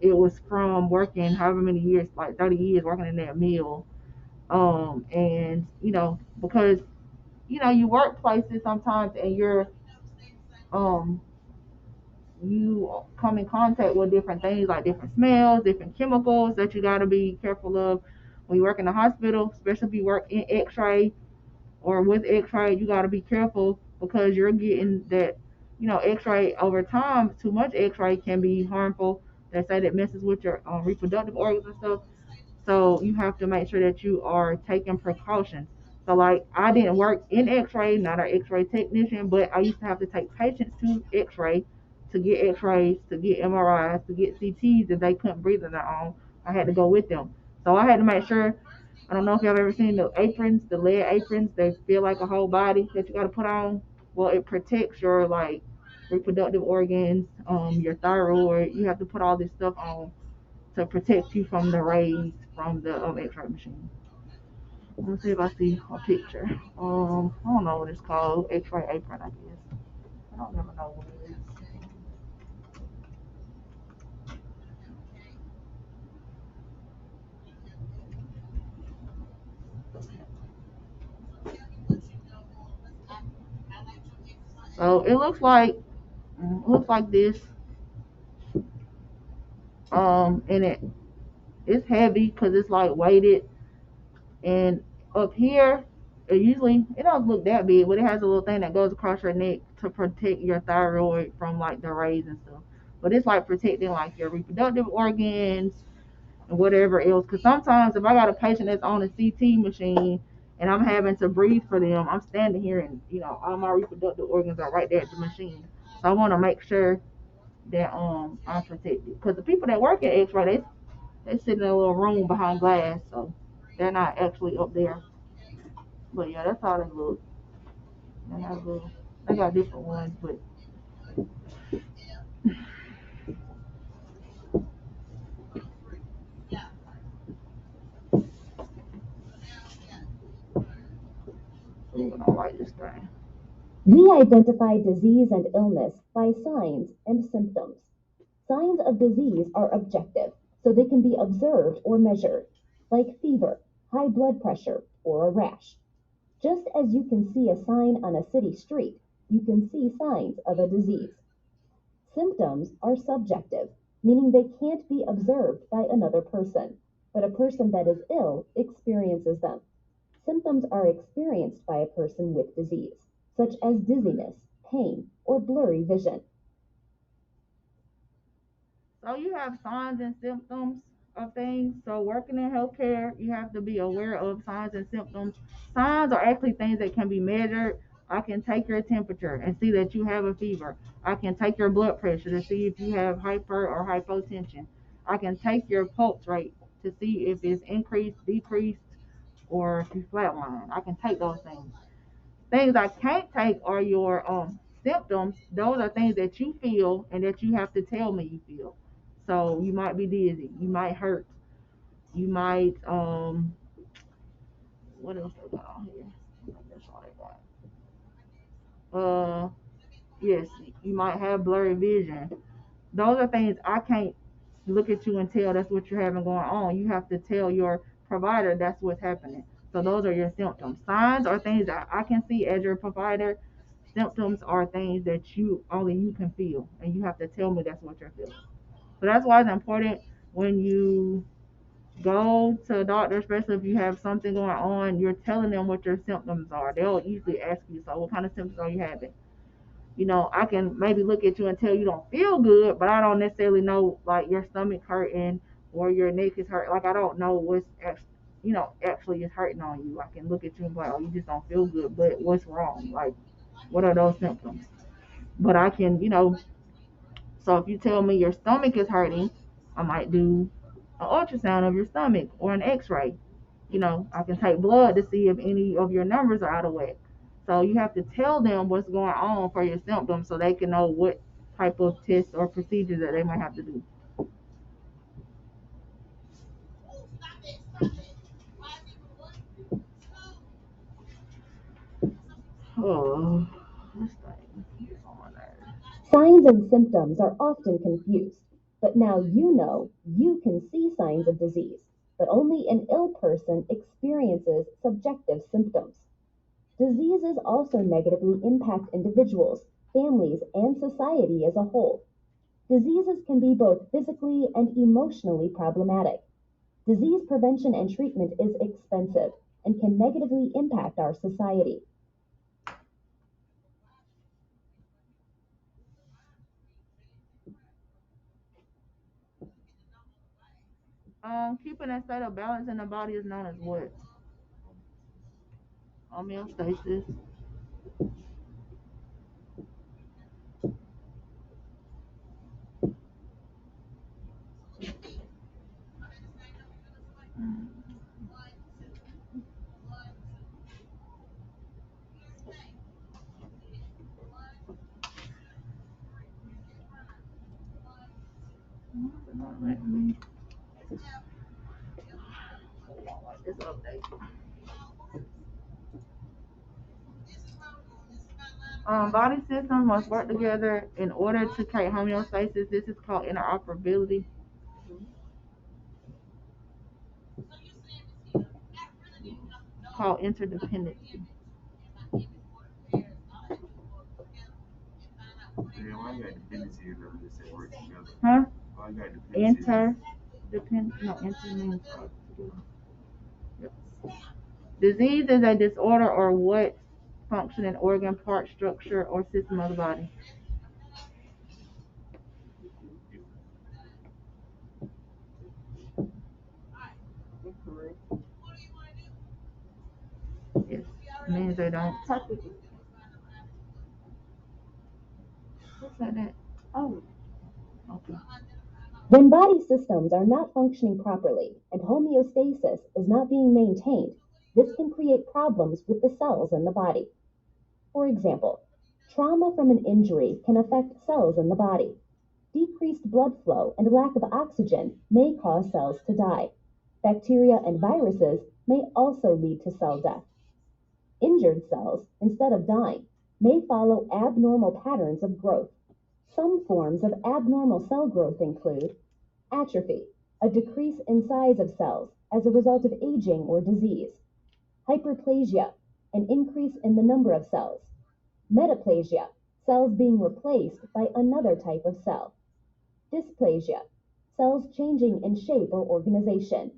it was from working however many years, like 30 years working in that meal. And because you work places sometimes and um you come in contact with different things like different smells, different chemicals that you got to be careful of when you work in the hospital, especially if you work in x-ray or with x-ray. You got to be careful because you're getting that, x-ray over time. Too much x-ray can be harmful. They say that messes with your reproductive organs and stuff. So you have to make sure that you are taking precautions. So like I didn't work in X-ray, not an X-ray technician, but I used to have to take patients to X-ray to get X-rays, to get MRIs, to get CTs if they couldn't breathe on their own. I had to go with them. So I had to make sure. I don't know if y'all ever seen the aprons, the lead aprons. They feel like a whole body that you got to put on. Well, it protects your like reproductive organs, your thyroid. You have to put all this stuff on to protect you from the rays from the X-ray machine. Let me see if I see a picture. I don't know what it's called. X-ray apron, I guess. I don't ever know what it is. So it looks like this. And it's heavy because it's like weighted. And up here, it doesn't look that big, but it has a little thing that goes across your neck to protect your thyroid from like the rays and stuff. But it's like protecting like your reproductive organs and whatever else. Because sometimes if I got a patient that's on a CT machine and I'm having to breathe for them, I'm standing here and all my reproductive organs are right there at the machine. So I want to make sure that I'm protected. Because the people that work at X-ray, they sit in a little room behind glass, so they're not actually up there. But yeah, that's how they look. They got different ones, but I don't like this thing. We identify disease and illness by signs and symptoms. Signs of disease are objective, so they can be observed or measured, like fever, high blood pressure, or a rash. Just as you can see a sign on a city street, you can see signs of a disease. Symptoms are subjective, meaning they can't be observed by another person, but a person that is ill experiences them. Symptoms are experienced by a person with disease, such as dizziness, pain, or blurry vision. So you have signs and symptoms of things. So working in healthcare, you have to be aware of signs and symptoms. Signs are actually things that can be measured. I can take your temperature and see that you have a fever. I can take your blood pressure to see if you have hyper or hypotension. I can take your pulse rate to see if it's increased, decreased, or if you flatline. I can take those things. Things I can't take are your symptoms. Those are things that you feel and that you have to tell me you feel. So you might be dizzy, you might hurt, you might what else they got on here? That's all they got. Yes, you might have blurry vision. Those are things I can't look at you and tell that's what you're having going on. You have to tell your provider that's what's happening. So those are your symptoms. Signs are things that I can see as your provider. Symptoms are things that you can feel, and you have to tell me that's what you're feeling. So that's why it's important when you go to a doctor, especially if you have something going on, you're telling them what your symptoms are. They'll usually ask you, so what kind of symptoms are you having? I can maybe look at you and tell you don't feel good, but I don't necessarily know like your stomach hurting or your neck is hurt. Like I don't know what's actually is hurting on you. I can look at you and be like, oh, you just don't feel good, but what's wrong? Like, what are those symptoms? But I can, so if you tell me your stomach is hurting, I might do an ultrasound of your stomach or an x-ray. I can take blood to see if any of your numbers are out of whack. So you have to tell them what's going on for your symptoms so they can know what type of tests or procedures that they might have to do. Oh, this thing is on my nerves. Signs and symptoms are often confused, but now you know you can see signs of disease, but only an ill person experiences subjective symptoms. Diseases also negatively impact individuals, families, and society as a whole. Diseases can be both physically and emotionally problematic. Disease prevention and treatment is expensive and can negatively impact our society. Keeping a state of balance in the body is known as what? Homeostasis. It's updated. Body systems must work together in order to create homeostasis. This is called interoperability. Called interdependency. Yeah, why you got dependency if they just say work together? Huh? Why you got dependency? Inter means together. Yep. Disease is a disorder or what functioning organ, part, structure, or system of the body. Yes. Means they don't. What's that? Oh, Okay. When body systems are not functioning properly and homeostasis is not being maintained, this can create problems with the cells in the body. For example, trauma from an injury can affect cells in the body. Decreased blood flow and lack of oxygen may cause cells to die. Bacteria and viruses may also lead to cell death. Injured cells, instead of dying, may follow abnormal patterns of growth. Some forms of abnormal cell growth include atrophy, a decrease in size of cells as a result of aging or disease; hyperplasia, an increase in the number of cells; metaplasia, cells being replaced by another type of cell; dysplasia, cells changing in shape or organization;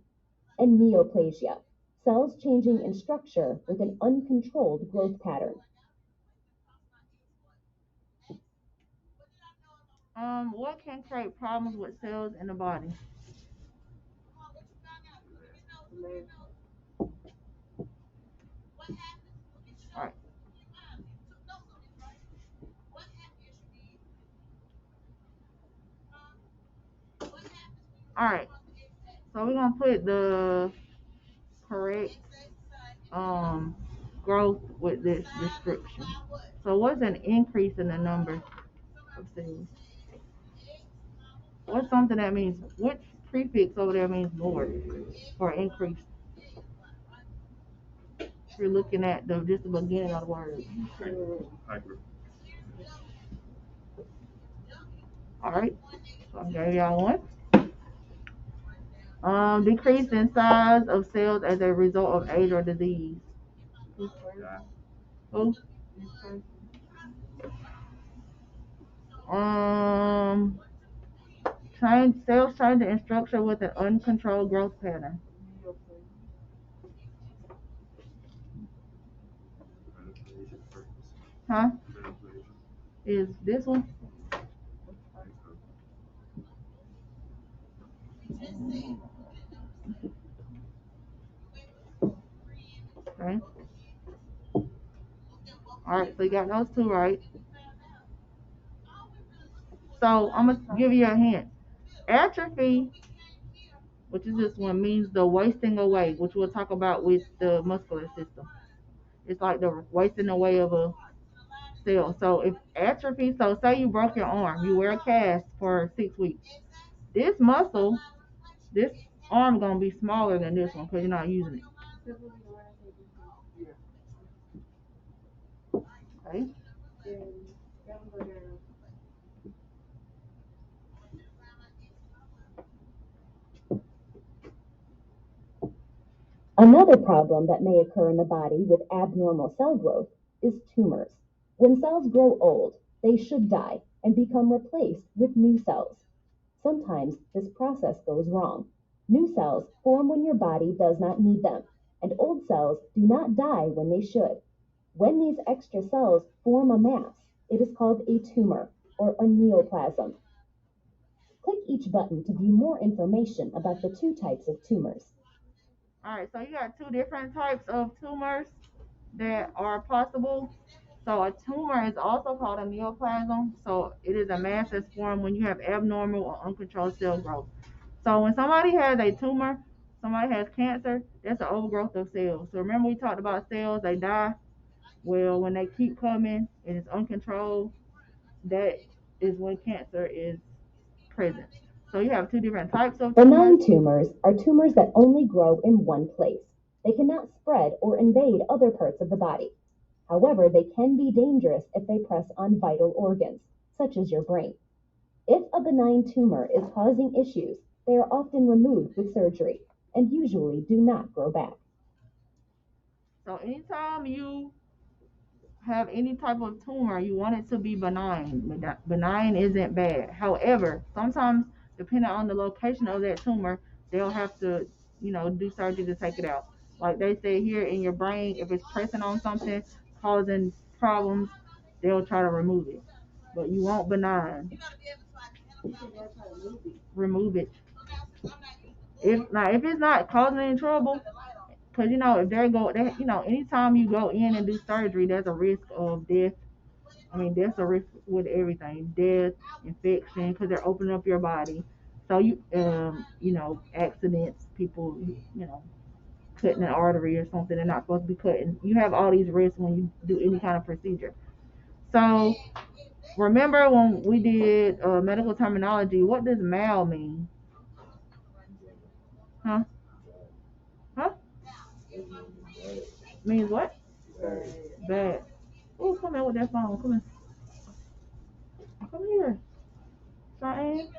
and neoplasia, cells changing in structure with an uncontrolled growth pattern. What can create problems with cells in the body? All right. All right. So we're gonna put the correct growth with this description. So what's an increase in the number of cells? What's something that means which prefix over there means more or increase? You're looking at just the beginning of the word. Hyper. All right. So I gave y'all one. Decrease in size of cells as a result of age or disease. Who? Cells change in structure with an uncontrolled growth pattern. Huh? Is this one? Okay. Alright, so you got those two right. So I'm gonna give you a hint. Atrophy, which is this one, means the wasting away, which we'll talk about with the muscular system. It's like the wasting away of a cell. So if atrophy, so say you broke your arm, you wear a cast for 6 weeks. This muscle, this arm gonna be smaller than this one because you're not using it. Okay. Another problem that may occur in the body with abnormal cell growth is tumors. When cells grow old, they should die and become replaced with new cells. Sometimes this process goes wrong. New cells form when your body does not need them, and old cells do not die when they should. When these extra cells form a mass, it is called a tumor or a neoplasm. Click each button to view more information about the two types of tumors. Alright, so you got two different types of tumors. that are possible. So a tumor is also called a neoplasm. So it is a mass that's formed when you have abnormal or uncontrolled cell growth. So when somebody has a tumor, somebody has cancer, that's an overgrowth of cells. So remember we talked about cells, they die. Well, when they keep coming and it's uncontrolled, that is when cancer is present. So you have two different types of Benign tumors. tumors are tumors that only grow in one place. They cannot spread or invade other parts of the body. However, they can be dangerous if they press on vital organs, such as your brain. If a benign tumor is causing issues, they are often removed with surgery and usually do not grow back. So anytime you have any type of tumor, you want it to be benign. Benign isn't bad. However, sometimes depending on the location of that tumor, they'll have to, do surgery to take it out. Like they say here in your brain, if it's pressing on something, causing problems, they'll try to remove it. But you want benign. Remove it. If it's not causing any trouble, because anytime you go in and do surgery, there's a risk of death. I mean, that's a risk with everything, death, infection, because they're opening up your body. So accidents, people, cutting an artery or something they're not supposed to be cutting. You have all these risks when you do any kind of procedure. So remember when we did medical terminology, what does mal mean? Huh? Huh? Means what? Bad. Oh, come here with that phone. Come here. Come here. Cheyenne.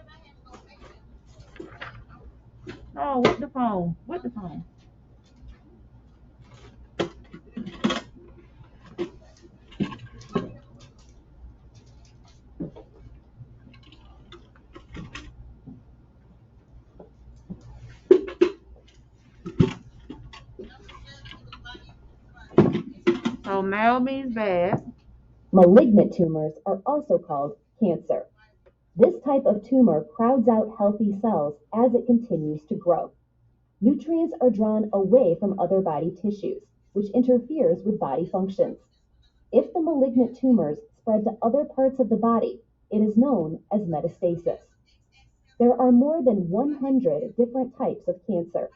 No, with the phone. With the phone. So mal means bad. Malignant tumors are also called cancer. This type of tumor crowds out healthy cells as it continues to grow. Nutrients are drawn away from other body tissues, which interferes with body functions. If the malignant tumors spread to other parts of the body, it is known as metastasis. There are more than 100 different types of cancer.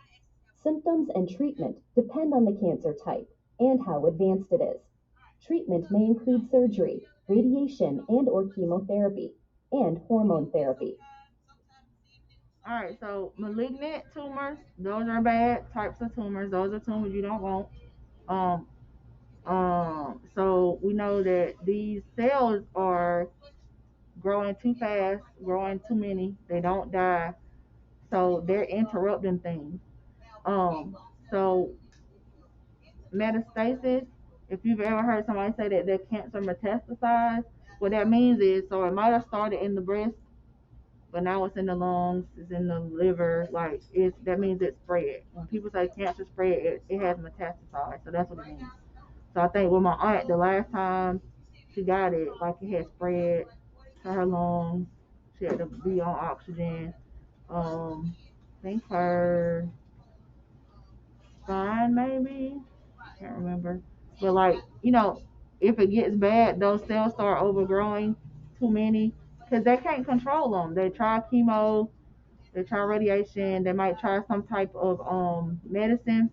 Symptoms and treatment depend on the cancer type and how advanced it is. Treatment may include surgery, radiation and/or chemotherapy, and hormone therapy. All right, so malignant tumors, those are bad types of tumors. Those are tumors you don't want. Um, so we know that these cells are growing too fast, growing too many. They don't die, so they're interrupting things. So metastasis. If you've ever heard somebody say that their cancer metastasized, what that means is, so it might have started in the breast, but now it's in the lungs, it's in the liver. Like that means it's spread. When people say cancer spread, it has metastasized. So that's what it means. So I think with my aunt, the last time she got it, like it had spread to her lungs. She had to be on oxygen. I think her spine maybe. Can't remember. But if it gets bad, those cells start overgrowing too many because they can't control them. They try chemo, they try radiation, they might try some type of medicine.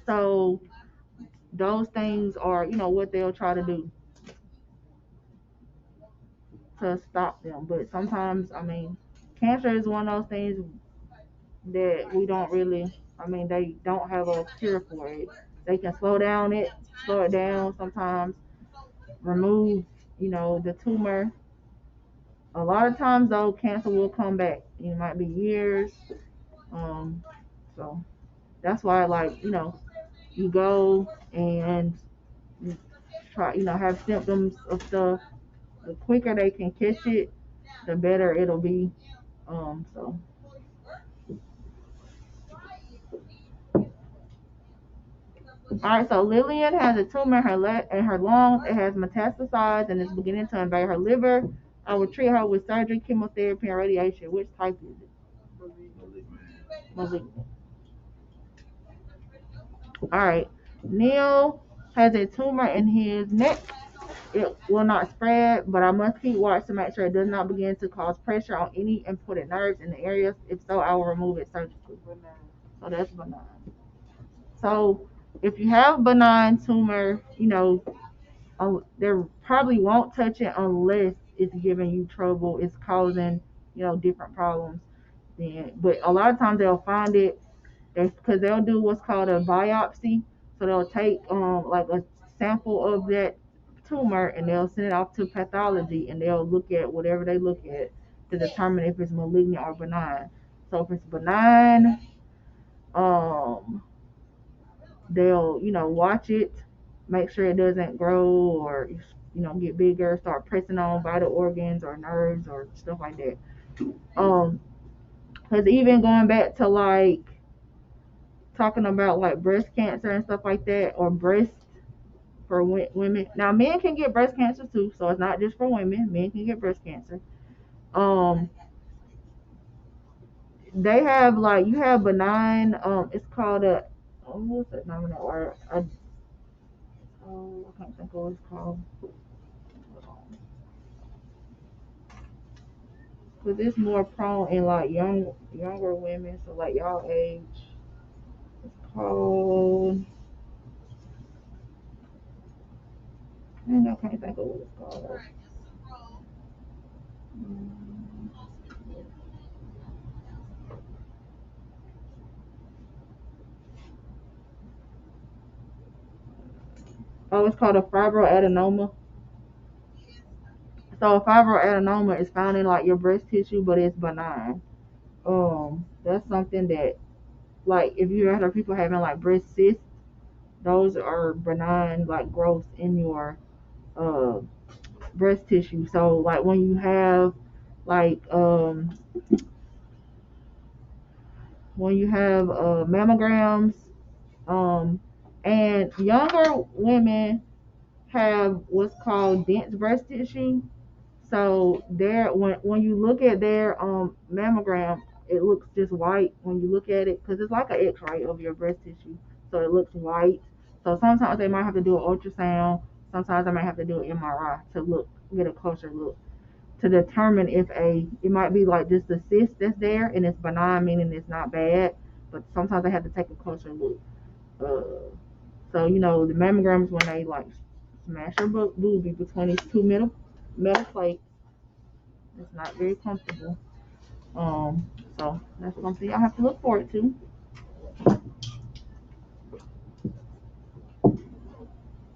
So those things are, what they'll try to do to stop them. But sometimes, I mean, cancer is one of those things that we don't really, I mean, they don't have a cure for it. They can slow it down sometimes, remove, the tumor. A lot of times, though, cancer will come back. It might be years. Um, so that's why, you go and you try, have symptoms of stuff. The quicker they can catch it, the better it'll be. So. All right, so Lillian has a tumor in her lungs. It has metastasized and it's beginning to invade her liver. I will treat her with surgery, chemotherapy, and radiation. Which type is it? Malignant. All right. Neil has a tumor in his neck. It will not spread, but I must keep watch to make sure it does not begin to cause pressure on any important nerves in the area. If so, I will remove it surgically. So that's benign. So if you have benign tumor, they probably won't touch it unless it's giving you trouble, it's causing, different problems. Then, but a lot of times they'll find it because they'll do what's called a biopsy. So they'll take like a sample of that tumor and they'll send it off to pathology and they'll look at whatever they look at to determine if it's malignant or benign. So if it's benign, um, they'll watch it, make sure it doesn't grow or get bigger, start pressing on vital organs or nerves or stuff like that. Because even going back to like talking about like breast cancer and stuff like that, or breast for women. Now, men can get breast cancer too, so it's not just for women. Men can get breast cancer. Um, they have like you have benign. It's called a. What's that name of that word? I can't think of what it's called. Because it's more prone in like younger women, so like y'all age. It's called. I can't think of what it's called. Oh, it's called a fibroadenoma. So a fibroadenoma is found in like your breast tissue, but it's benign. That's something that, like, if you ever heard people having like breast cysts, those are benign like growths in your uh breast tissue. So like when you have like mammograms, um, and younger women have what's called dense breast tissue. So there, when you look at their mammogram, it looks just white when you look at it because it's like an X-ray of your breast tissue. So it looks white. So sometimes they might have to do an ultrasound. Sometimes they might have to do an MRI to get a closer look to determine if it might be like just a cyst that's there and it's benign, meaning it's not bad. But sometimes they have to take a closer look. So the mammograms when they like smash your boobie between these two metal plates. It's not very comfortable. So that's something y'all have to look forward to.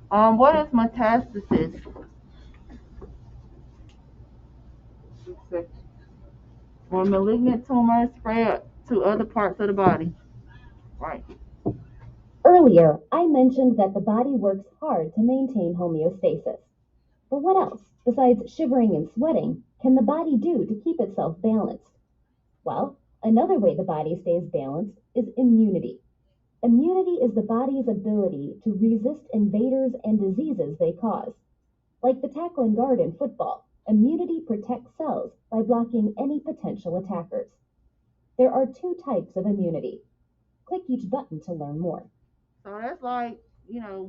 What is metastasis? When malignant tumors spread to other parts of the body. Right. Earlier, I mentioned that the body works hard to maintain homeostasis. But what else, besides shivering and sweating, can the body do to keep itself balanced? Well, another way the body stays balanced is immunity. Immunity is the body's ability to resist invaders and diseases they cause. Like the tackle and guard in football, immunity protects cells by blocking any potential attackers. There are two types of immunity. Click each button to learn more. So that's like,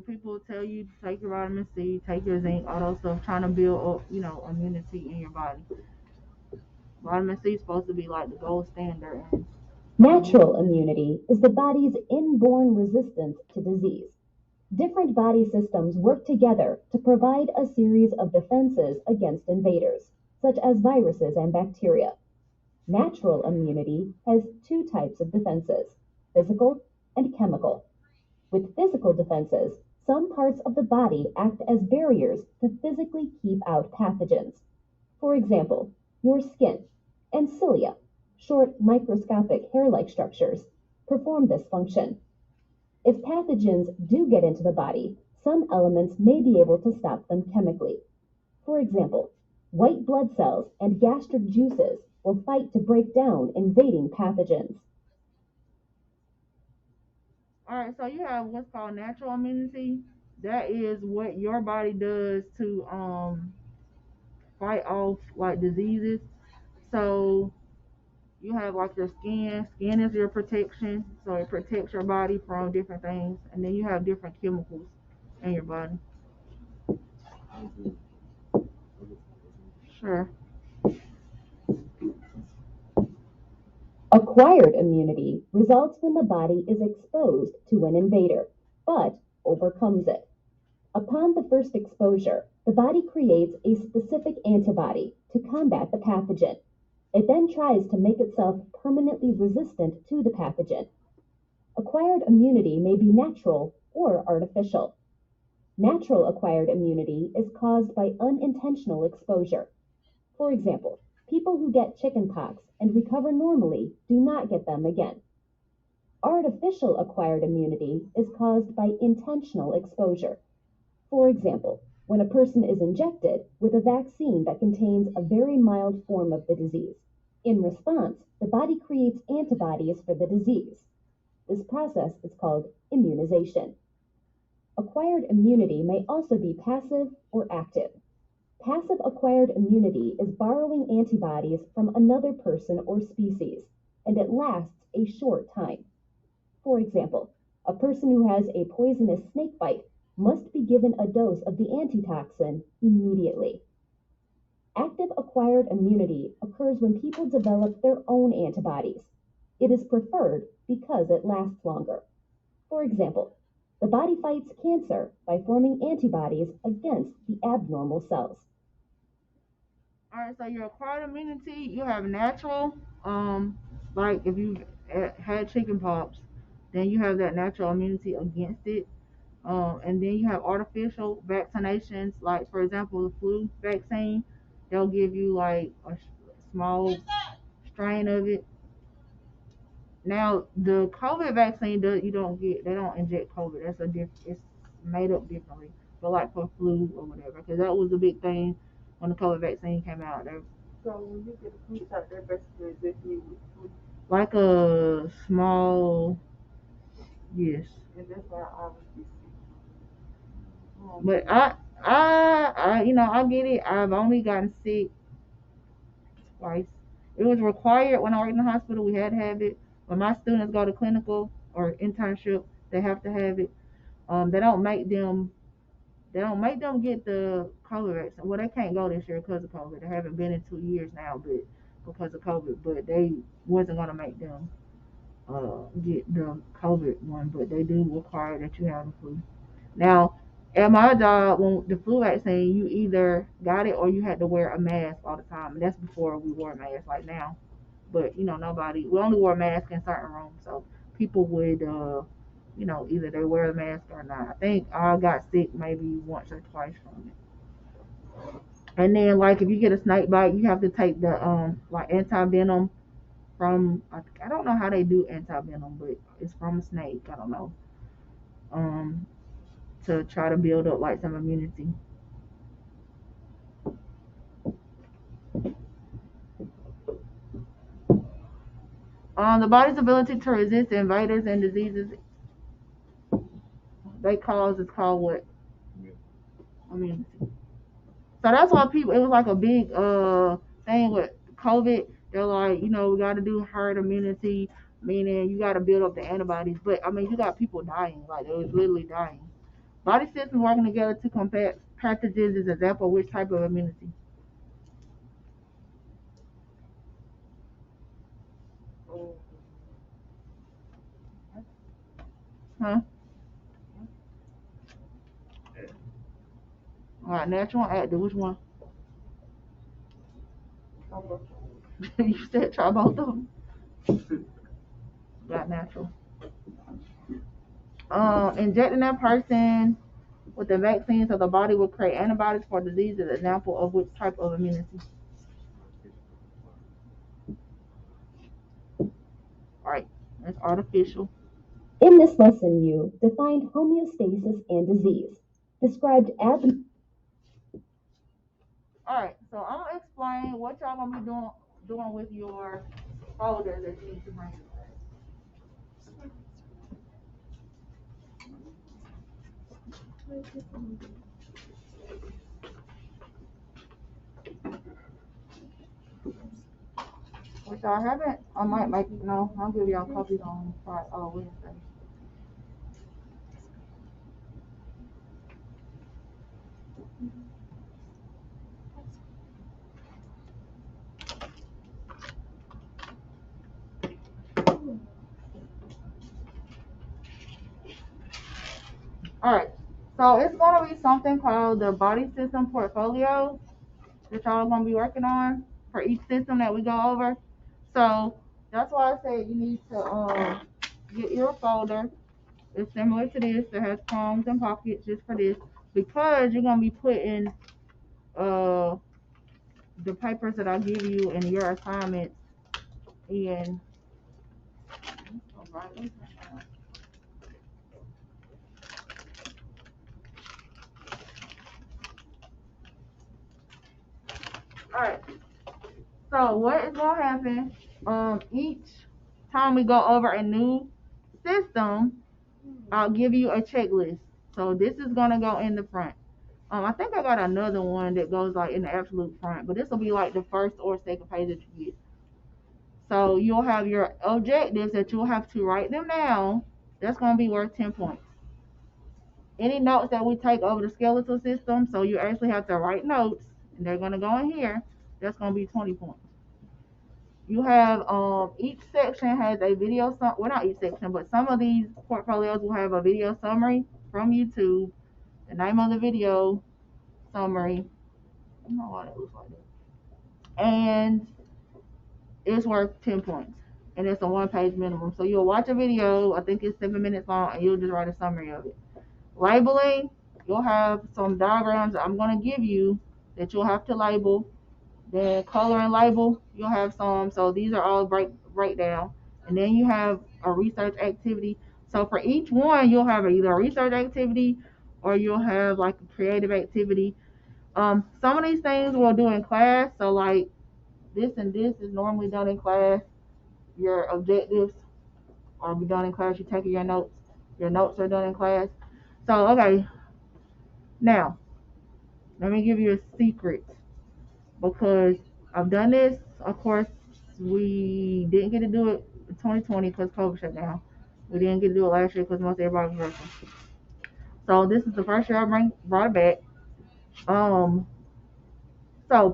people tell you to take your vitamin C, take your zinc, all those stuff, trying to build up, immunity in your body. Vitamin C is supposed to be like the gold standard. Natural immunity is the body's inborn resistance to disease. Different body systems work together to provide a series of defenses against invaders, such as viruses and bacteria. Natural immunity has two types of defenses, physical and chemical. With physical defenses, some parts of the body act as barriers to physically keep out pathogens. For example, your skin and cilia, short microscopic hair-like structures, perform this function. If pathogens do get into the body, some elements may be able to stop them chemically. For example, white blood cells and gastric juices will fight to break down invading pathogens. All right, so you have what's called natural immunity. That is what your body does to fight off like diseases. So You have like your skin. Skin is your protection, so it protects your body from different things. And then you have different chemicals in your body. Sure. Acquired immunity results when the body is exposed to an invader, but overcomes it. Upon the first exposure, the body creates a specific antibody to combat the pathogen. It then tries to make itself permanently resistant to the pathogen. Acquired immunity may be natural or artificial. Natural acquired immunity is caused by unintentional exposure. For example, people who get chickenpox and recover normally do not get them again. Artificial acquired immunity is caused by intentional exposure. For example, when a person is injected with a vaccine that contains a very mild form of the disease. In response, the body creates antibodies for the disease. This process is called immunization. Acquired immunity may also be passive or active. Passive acquired immunity is borrowing antibodies from another person or species, and it lasts a short time. For example, a person who has a poisonous snake bite must be given a dose of the antitoxin immediately. Active acquired immunity occurs when people develop their own antibodies. It is preferred because it lasts longer. For example, the body fights cancer by forming antibodies against the abnormal cells. All right, so your acquired immunity, you have natural, like if you had chickenpox, then you have that natural immunity against it. And then you have artificial vaccinations, like for example, the flu vaccine. They'll give you like a small strain of it. Now the COVID vaccine, they don't inject COVID. It's made up differently. But like for flu or whatever, because that was a big thing when the COVID vaccine came out. So when you get a flu shot, they're basically injecting you with flu. Like a small, yes. And that's why I was sick. But I get it. I've only gotten sick twice. It was required when I worked in the hospital. We had to have it. When my students go to clinical or internship, they have to have it. They don't make them. They don't make them get the COVID vaccine. Well, they can't go this year because of COVID. They haven't been in 2 years now, but because of COVID. But they wasn't gonna make them get the COVID one. But they do require that you have the flu. Now, at my job, when the flu vaccine, you either got it or you had to wear a mask all the time. And that's before we wore a mask like now. But, we only wore a mask in certain rooms. So people would, either they wear a mask or not. I think I got sick maybe once or twice from it. And then, like, if you get a snake bite, you have to take the, anti venom from, I don't know how they do anti venom, but it's from a snake. I don't know. To try to build up like some immunity. The body's ability to resist invaders and diseases they cause is called what? Immunity. So that's why it was like a big thing with COVID. They're like, we got to do herd immunity, meaning you got to build up the antibodies. But I mean, you got people dying, like they was literally dying. Body systems working together to combat pathogens is an example of which type of immunity? Huh? All right, natural and active. Which one? You said try both of them. Got natural. Injecting that person with the vaccine so the body will create antibodies for disease is an example of which type of immunity? Right, that's artificial. In this lesson, you defined homeostasis and disease, described Alright, so I'm gonna explain what y'all gonna be doing with your folders that you need to bring. What So I haven't, I might make, no, I'll give y'all copies on Friday, Wednesday. Alright, so it's gonna be something called the body system portfolio that y'all are gonna be working on for each system that we go over. So that's why I said you need to get your folder. It's similar to this. It has palms and pockets just for this, because you're gonna be putting the papers that I give you and your assignments in. Alright, so what is gonna happen, each time we go over a new system, I'll give you a checklist. So this is gonna go in the front. I think I got another one that goes like in the absolute front, but this will be like the first or second page that you get. So you'll have your objectives that you'll have to write them down. That's gonna be worth 10 points. Any notes that we take over the skeletal system, so you actually have to write notes, and they're gonna go in here. That's gonna be 20 points. You have each section has a video. Well, not each section, but some of these portfolios will have a video summary from YouTube. The name of the video summary. I don't know why that looks like that. And it's worth 10 points. And it's a 1-page minimum. So you'll watch a video, I think it's 7 minutes long, and you'll just write a summary of it. Labeling, you'll have some diagrams that I'm going to give you that you'll have to label. Then color and label, you'll have some. So these are all breakdown. And then you have a research activity. So for each one, you'll have either a research activity or you'll have like a creative activity. Some of these things we'll do in class. So like this and this is normally done in class. Your objectives are be done in class. You're taking your notes. Your notes are done in class. So, okay. Now, let me give you a secret, because I've done this. Of course, we didn't get to do it in 2020 because COVID shut down. We didn't get to do it last year because most everybody was working. So this is the first year I brought it back. So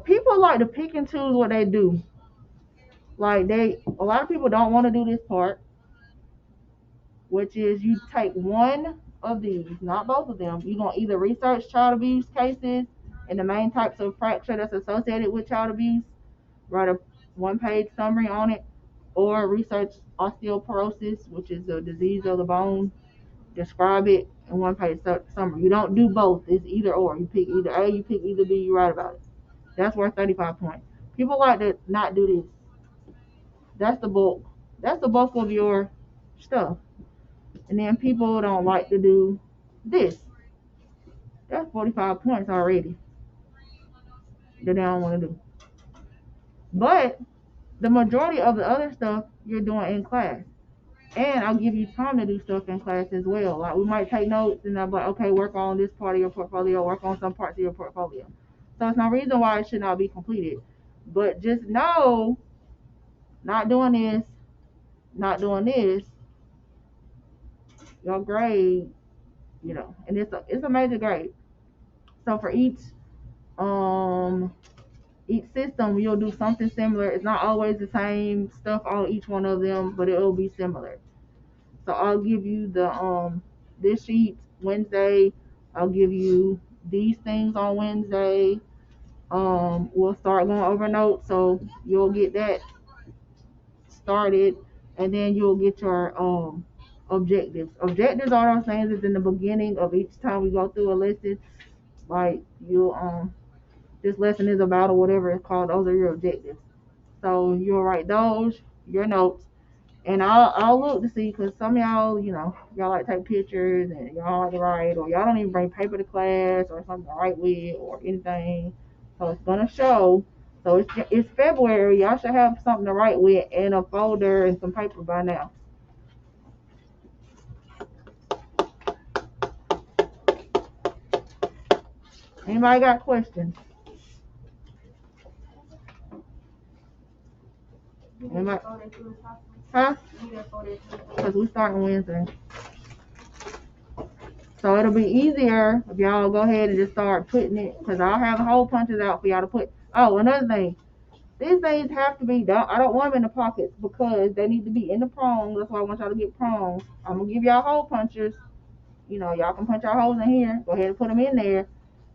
people like to pick and choose what they do. Like a lot of people don't want to do this part, which is you take one of these, not both of them. You're gonna either research child abuse cases and the main types of fracture that's associated with child abuse, write a 1-page summary on it, or research osteoporosis, which is a disease of the bone, describe it in 1-page summary. You don't do both. It's either or. You pick either A, you pick either B, you write about it. That's worth 35 points. People like to not do this. That's the bulk. That's the bulk of your stuff. And then people don't like to do this. That's 45 points already that they don't want to do. But the majority of the other stuff you're doing in class. And I'll give you time to do stuff in class as well. Like we might take notes and I'll be like, okay, work on this part of your portfolio, work on some parts of your portfolio. So it's no reason why it should not be completed. But just know, not doing this, your grade, and it's a major grade. So for each system, you'll do something similar. It's not always the same stuff on each one of them, but it will be similar. So I'll give you the this sheet Wednesday. I'll give you these things on Wednesday. We'll start going over notes, so you'll get that started, and then you'll get your objectives. Objectives are those things that's in the beginning of each time we go through a lesson. Like this lesson is about, or whatever it's called. Those are your objectives. So you'll write those, your notes, and I'll look to see, because some of y'all, y'all like to take pictures and y'all like to write, or y'all don't even bring paper to class or something to write with or anything. So it's gonna show. So it's February. Y'all should have something to write with and a folder and some paper by now. Anybody got questions? Anybody? Huh? Because we starting Wednesday. So it'll be easier if y'all go ahead and just start putting it, because I'll have hole punches out for y'all to put. Oh, another thing. These things have to be done. I don't want them in the pockets because they need to be in the prongs. That's why I want y'all to get prongs. I'm going to give y'all hole punchers. You know, y'all can punch your holes in here. Go ahead and put them in there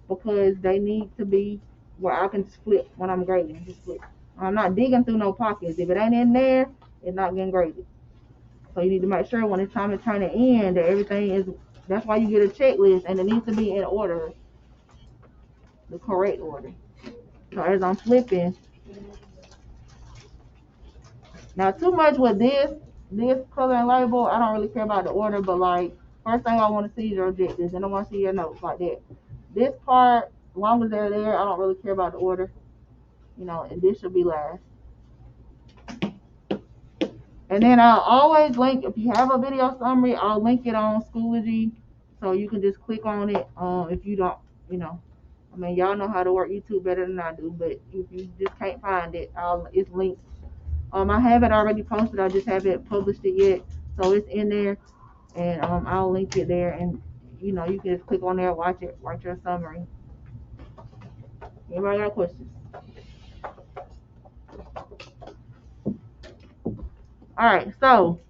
because they need to be where I can split when I'm grading. Just split. I'm not digging through no pockets. If it ain't in there, it's not getting graded. So you need to make sure when it's time to turn it in that everything is. That's why you get a checklist, and it needs to be in order, the correct order. So as I'm flipping, now too much with this color and label, I don't really care about the order, but like first thing I want to see is your objectives, and I want to see your notes like that. This part, as long as they're there, I don't really care about the order. You know, and this should be last. And then I'll always link, if you have a video summary, I'll link it on Schoology, so you can just click on it. If you don't, you know, I mean, y'all know how to work YouTube better than I do, but if you just can't find it, it's linked. I have it already posted, I just haven't published it yet, so it's in there, and I'll link it there, and you know, you can just click on there, watch it, write your summary. Anybody got questions? All right, so